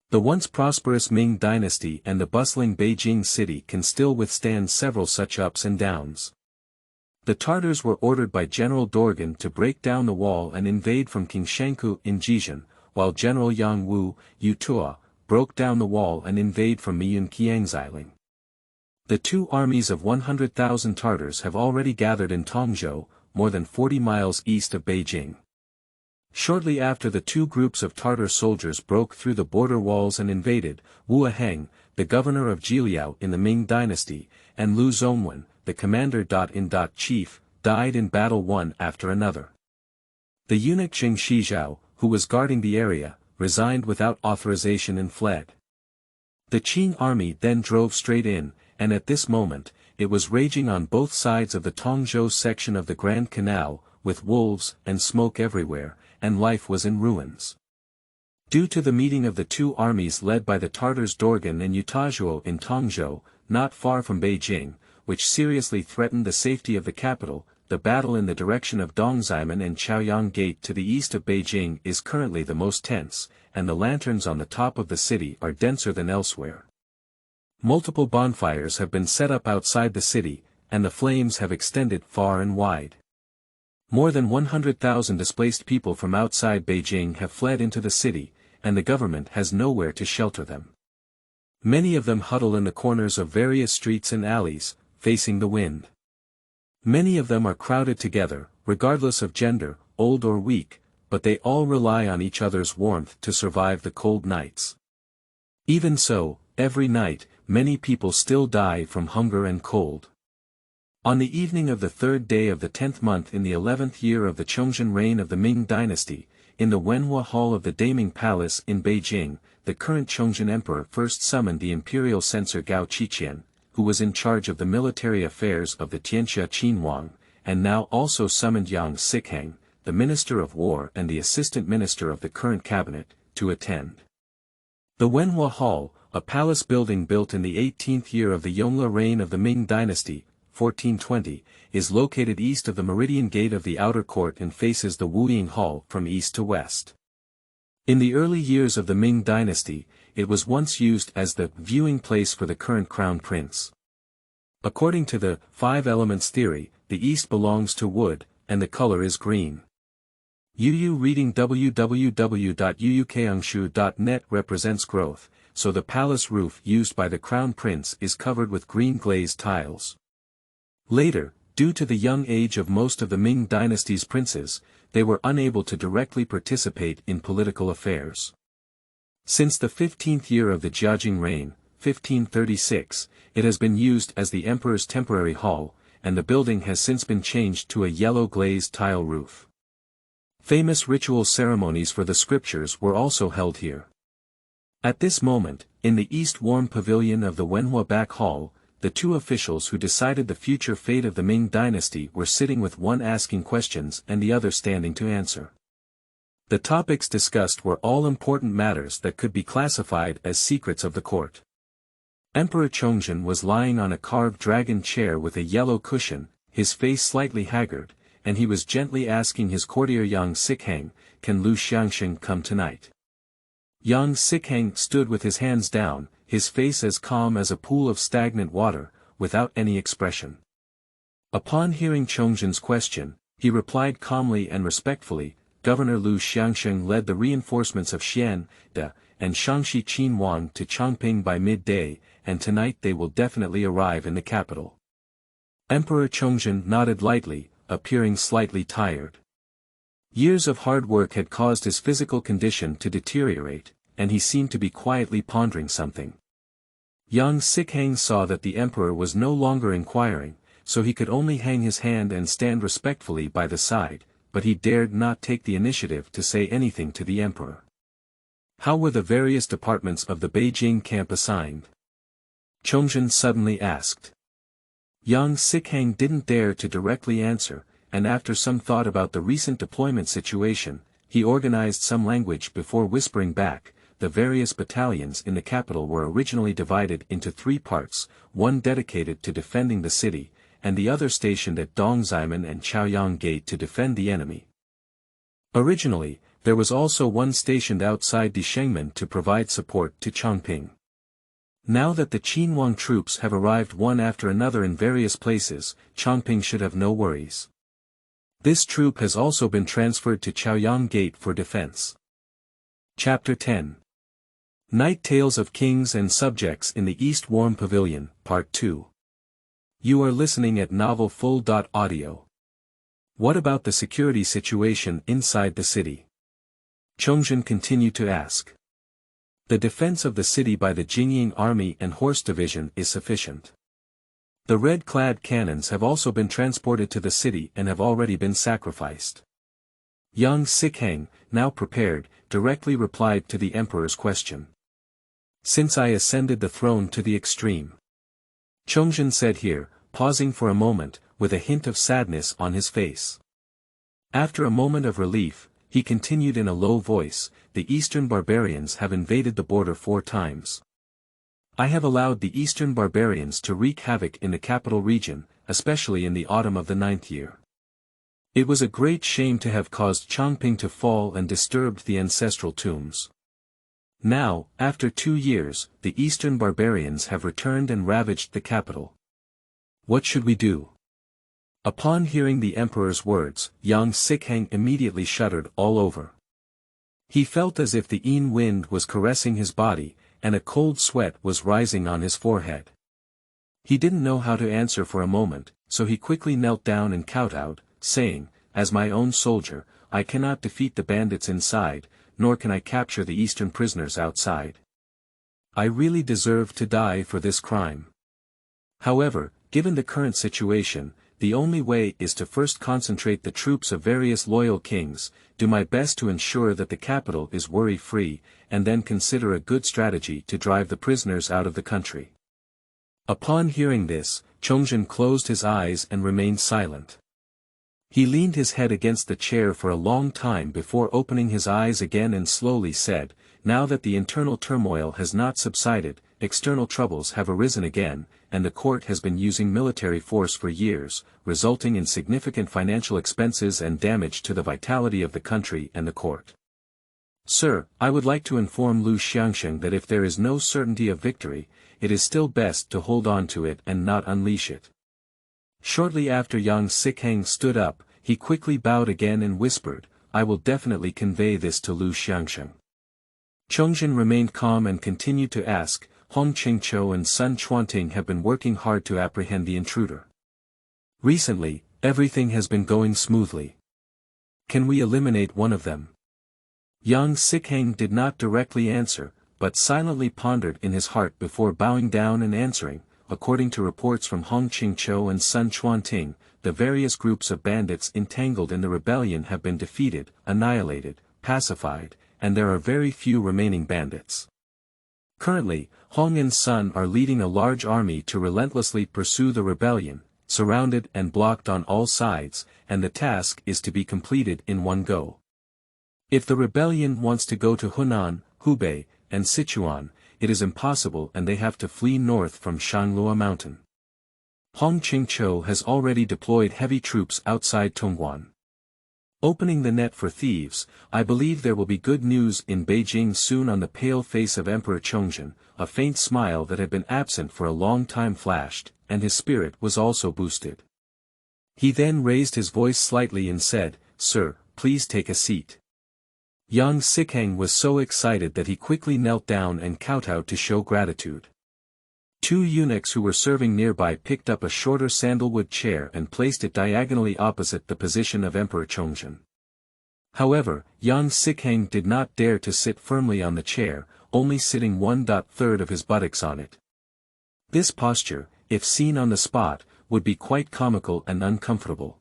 The once prosperous Ming dynasty and the bustling Beijing city can still withstand several such ups and downs. The Tartars were ordered by General Dorgan to break down the wall and invade from King Shanku in Jizhen, while General Yang Wu, Yutua, broke down the wall and invade from Miyun Qiangxiling. The two armies of 100,000 Tartars have already gathered in Tongzhou, more than 40 miles east of Beijing. Shortly after the two groups of Tartar soldiers broke through the border walls and invaded, Wu Heng, the governor of Jiliao in the Ming dynasty, and Lu Zongwen, the commander-in-chief, died in battle one after another. The eunuch Jing Shizhao, who was guarding the area, resigned without authorization and fled. The Qing army then drove straight in, and at this moment, it was raging on both sides of the Tongzhou section of the Grand Canal, with wolves and smoke everywhere, and life was in ruins. Due to the meeting of the two armies led by the Tartars Dorgan and Yutazuo in Tongzhou, not far from Beijing, which seriously threatened the safety of the capital, the battle in the direction of Dongzhimen and Chaoyang Gate to the east of Beijing is currently the most tense, and the lanterns on the top of the city are denser than elsewhere. Multiple bonfires have been set up outside the city, and the flames have extended far and wide. More than 100,000 displaced people from outside Beijing have fled into the city, and the government has nowhere to shelter them. Many of them huddle in the corners of various streets and alleys, facing the wind. Many of them are crowded together, regardless of gender, old or weak, but they all rely on each other's warmth to survive the cold nights. Even so, every night, many people still die from hunger and cold. On the evening of the third day of the 10th month in the 11th year of the Chongzhen reign of the Ming dynasty, in the Wenhua Hall of the Daming Palace in Beijing, the current Chongzhen emperor first summoned the imperial censor Gao Qiqian, who was in charge of the military affairs of the Tianxia Qinhuang, and now also summoned Yang Sikhang, the Minister of War and the Assistant Minister of the current cabinet, to attend. The Wenhua Hall, a palace building built in the 18th year of the Yongle reign of the Ming dynasty, 1420, is located east of the Meridian Gate of the outer court and faces the Wuying Hall from east to west. In the early years of the Ming dynasty, it was once used as the viewing place for the current crown prince. According to the 5 elements theory, the east belongs to wood, and the color is green. Yu reading www.yuukangshu.net represents growth, so the palace roof used by the crown prince is covered with green glazed tiles. Later, due to the young age of most of the Ming dynasty's princes, they were unable to directly participate in political affairs. Since the 15th year of the Jiajing reign, 1536, it has been used as the emperor's temporary hall, and the building has since been changed to a yellow glazed tile roof. Famous ritual ceremonies for the scriptures were also held here. At this moment, in the east warm pavilion of the Wenhua Back Hall, the 2 officials who decided the future fate of the Ming dynasty were sitting with one asking questions and the other standing to answer. The topics discussed were all important matters that could be classified as secrets of the court. Emperor Chongzhen was lying on a carved dragon chair with a yellow cushion, his face slightly haggard, and he was gently asking his courtier Yang Sikhang, "Can Lu Xiang come tonight?" Yang Sikhang stood with his hands down, his face as calm as a pool of stagnant water, without any expression. Upon hearing Chongzhen's question, he replied calmly and respectfully, "Governor Lu Xiang led the reinforcements of Xian, Da, and Shangxi Qinhuang to Chongping by midday, and tonight they will definitely arrive in the capital." Emperor Chongzhen nodded lightly, appearing slightly tired. Years of hard work had caused his physical condition to deteriorate, and he seemed to be quietly pondering something. Yang Sikhang saw that the emperor was no longer inquiring, so he could only hang his hand and stand respectfully by the side, but he dared not take the initiative to say anything to the emperor. How were the various departments of the Beijing camp assigned? Chongzhen suddenly asked. Yang Sikhang didn't dare to directly answer, and after some thought about the recent deployment situation, he organized some language before whispering back. The various battalions in the capital were originally divided into 3 parts, one dedicated to defending the city, and the other stationed at Dongzhimen and Chaoyang Gate to defend the enemy. Originally, there was also one stationed outside Dishengmen to provide support to Chongping. Now that the Qinhuang troops have arrived one after another in various places, Chongping should have no worries. This troop has also been transferred to Chaoyang Gate for defense. Chapter 10. Night Tales of Kings and Subjects in the East Warm Pavilion, Part 2. You are listening at novelfull.audio. What about the security situation inside the city? Chongzhen continued to ask. The defense of the city by the Jingyin army and horse division is sufficient. The red-clad cannons have also been transported to the city and have already been sacrificed. Yang Sikhang, now prepared, directly replied to the emperor's question. Since I ascended the throne to the extreme. Chongzhen said here, pausing for a moment, with a hint of sadness on his face. After a moment of relief, he continued in a low voice, the eastern barbarians have invaded the border 4 times. I have allowed the eastern barbarians to wreak havoc in the capital region, especially in the autumn of the 9th year. It was a great shame to have caused Chongping to fall and disturbed the ancestral tombs. Now, after 2 years, the eastern barbarians have returned and ravaged the capital. What should we do? Upon hearing the emperor's words, Yang Sikhang immediately shuddered all over. He felt as if the Yin wind was caressing his body, and a cold sweat was rising on his forehead. He didn't know how to answer for a moment, so he quickly knelt down and kowtowed, saying, "As my own soldier, I cannot defeat the bandits inside, nor can I capture the eastern prisoners outside. I really deserve to die for this crime. However, given the current situation, the only way is to first concentrate the troops of various loyal kings, do my best to ensure that the capital is worry-free, and then consider a good strategy to drive the prisoners out of the country." Upon hearing this, Chongzhen closed his eyes and remained silent. He leaned his head against the chair for a long time before opening his eyes again and slowly said, "Now that the internal turmoil has not subsided, external troubles have arisen again, and the court has been using military force for years, resulting in significant financial expenses and damage to the vitality of the country and the court. Sir, I would like to inform Lu Xiang that if there is no certainty of victory, it is still best to hold on to it and not unleash it." Shortly after Yang Xicang stood up, he quickly bowed again and whispered, "I will definitely convey this to Lu Xiang." Chongzhen remained calm and continued to ask, "Hong Qingqiu and Sun Chuanting have been working hard to apprehend the intruder. Recently, everything has been going smoothly. Can we eliminate one of them?" Yang Xicang did not directly answer, but silently pondered in his heart before bowing down and answering, "According to reports from Hong Qingqiu and Sun Chuanting, the various groups of bandits entangled in the rebellion have been defeated, annihilated, pacified, and there are very few remaining bandits. Currently, Hong and Sun are leading a large army to relentlessly pursue the rebellion, surrounded and blocked on all sides, and the task is to be completed in one go. If the rebellion wants to go to Hunan, Hubei, and Sichuan, it is impossible and they have to flee north from Shanglua Mountain. Hong Qingqiu has already deployed heavy troops outside Tongguan. Opening the net for thieves, I believe there will be good news in Beijing soon." On the pale face of Emperor Chongzhen, a faint smile that had been absent for a long time flashed, and his spirit was also boosted. He then raised his voice slightly and said, "Sir, please take a seat." Yang Xicang was so excited that he quickly knelt down and kowtowed to show gratitude. Two eunuchs who were serving nearby picked up a shorter sandalwood chair and placed it diagonally opposite the position of Emperor Chongzhen. However, Yang Xicang did not dare to sit firmly on the chair, only sitting 1/3 of his buttocks on it. This posture, if seen on the spot, would be quite comical and uncomfortable.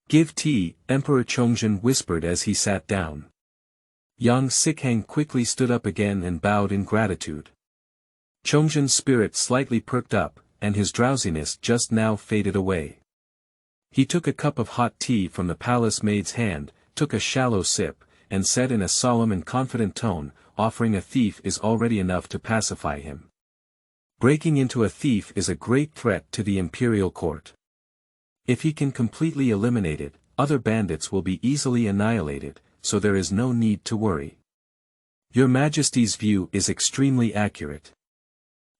"Give tea," Emperor Chongzhen whispered as he sat down. Yang Xicang quickly stood up again and bowed in gratitude. Chongzhen's spirit slightly perked up, and his drowsiness just now faded away. He took a cup of hot tea from the palace maid's hand, took a shallow sip, and said in a solemn and confident tone, "Offering a thief is already enough to pacify him. Breaking into a thief is a great threat to the imperial court. If he can completely eliminate it, other bandits will be easily annihilated, so there is no need to worry. Your Majesty's view is extremely accurate.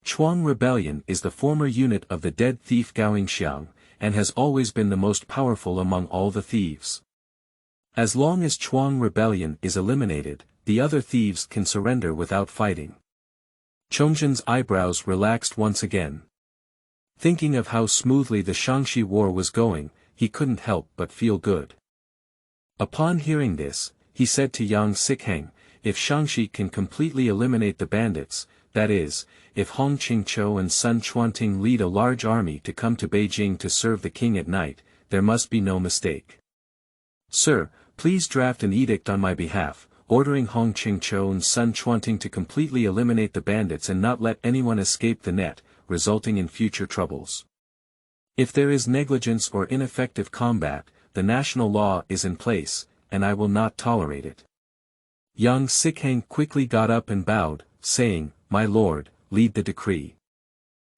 Chuang Rebellion is the former unit of the dead thief Lu Xiang, and has always been the most powerful among all the thieves. As long as Chuang Rebellion is eliminated, the other thieves can surrender without fighting." Chongzhen's eyebrows relaxed once again. Thinking of how smoothly the Shaanxi war was going, he couldn't help but feel good. Upon hearing this, he said to Yang Xicang, "If Shaanxi can completely eliminate the bandits, that is, if Hong Qingqiu and Sun Chuanting lead a large army to come to Beijing to serve the king at night, there must be no mistake. Sir, please draft an edict on my behalf, ordering Hong Qingqiu and Sun Chuanting to completely eliminate the bandits and not let anyone escape the net, resulting in future troubles. If there is negligence or ineffective combat, the national law is in place, and I will not tolerate it." Yang Xicang quickly got up and bowed, saying, "My lord, lead the decree."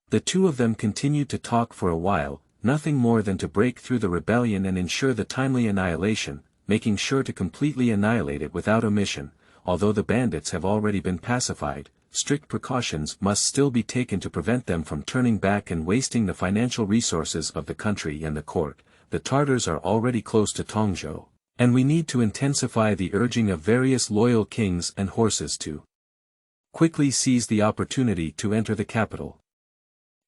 The two of them continued to talk for a while, nothing more than to break through the rebellion and ensure the timely annihilation, making sure to completely annihilate it without omission. Although the bandits have already been pacified, strict precautions must still be taken to prevent them from turning back and wasting the financial resources of the country and the court. The Tartars are already close to Tongzhou, and we need to intensify the urging of various loyal kings and horses to quickly seize the opportunity to enter the capital.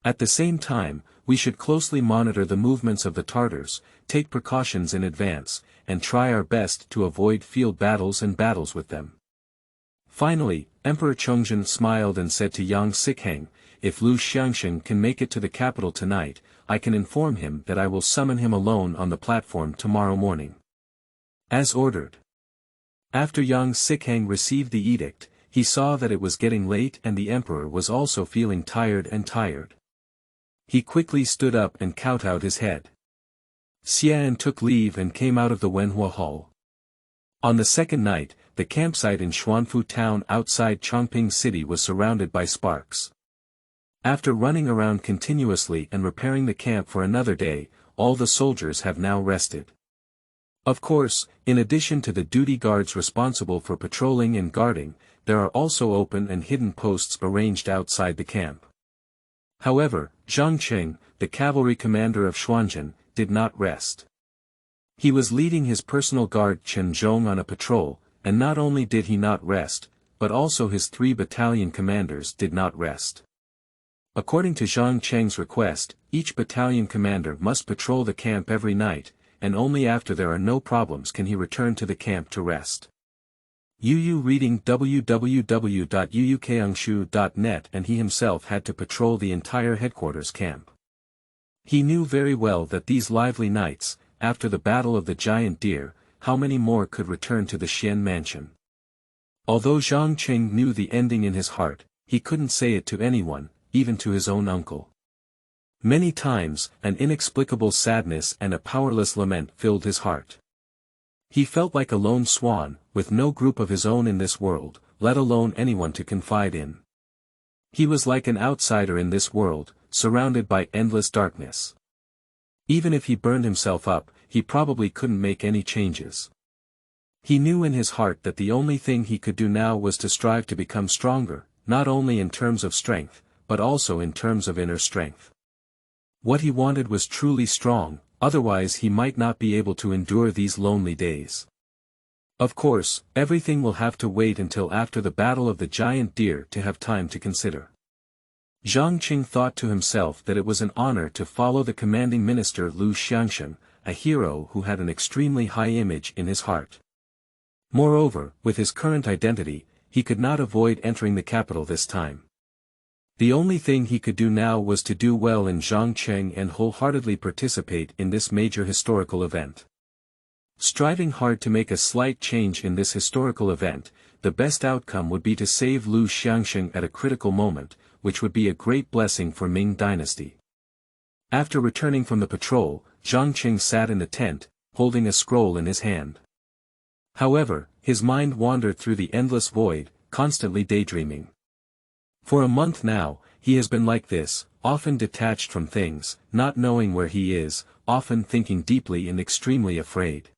At the same time, we should closely monitor the movements of the Tartars, take precautions in advance, and try our best to avoid field battles and battles with them." Finally, Emperor Chongzhen smiled and said to Yang Xicang, "If Lu Xiang can make it to the capital tonight, I can inform him that I will summon him alone on the platform tomorrow morning." As ordered. After Yang Xicang received the edict, he saw that it was getting late and the emperor was also feeling tired. He quickly stood up and kowtowed his head. Xian took leave and came out of the Wenhua hall. On the second night, the campsite in Xuanfu town outside Chongping city was surrounded by sparks. After running around continuously and repairing the camp for another day, all the soldiers have now rested. Of course, in addition to the duty guards responsible for patrolling and guarding, there are also open and hidden posts arranged outside the camp. However, Zhang Cheng, the cavalry commander of Xuanzhen, did not rest. He was leading his personal guard Chen Zhong on a patrol, and not only did he not rest, but also his 3 battalion commanders did not rest. According to Zhang Cheng's request, each battalion commander must patrol the camp every night, and only after there are no problems can he return to the camp to rest. Yu reading www.yuukangshu.net, and he himself had to patrol the entire headquarters camp. He knew very well that these lively nights, after the battle of the giant deer, how many more could return to the Xian mansion. Although Zhang Cheng knew the ending in his heart, he couldn't say it to anyone, even to his own uncle. Many times, an inexplicable sadness and a powerless lament filled his heart. He felt like a lone swan, with no group of his own in this world, let alone anyone to confide in. He was like an outsider in this world, surrounded by endless darkness. Even if he burned himself up, he probably couldn't make any changes. He knew in his heart that the only thing he could do now was to strive to become stronger, not only in terms of strength, but also in terms of inner strength. What he wanted was truly strong, otherwise he might not be able to endure these lonely days. Of course, everything will have to wait until after the battle of the giant deer to have time to consider. Zhang Cheng thought to himself that it was an honor to follow the commanding minister Lu Xiang, a hero who had an extremely high image in his heart. Moreover, with his current identity, he could not avoid entering the capital this time. The only thing he could do now was to do well in Zhang Cheng and wholeheartedly participate in this major historical event. Striving hard to make a slight change in this historical event, the best outcome would be to save Lu Xiang at a critical moment, which would be a great blessing for Ming dynasty. After returning from the patrol, Zhang Cheng sat in the tent, holding a scroll in his hand. However, his mind wandered through the endless void, constantly daydreaming. For a month now, he has been like this, often detached from things, not knowing where he is, often thinking deeply and extremely afraid.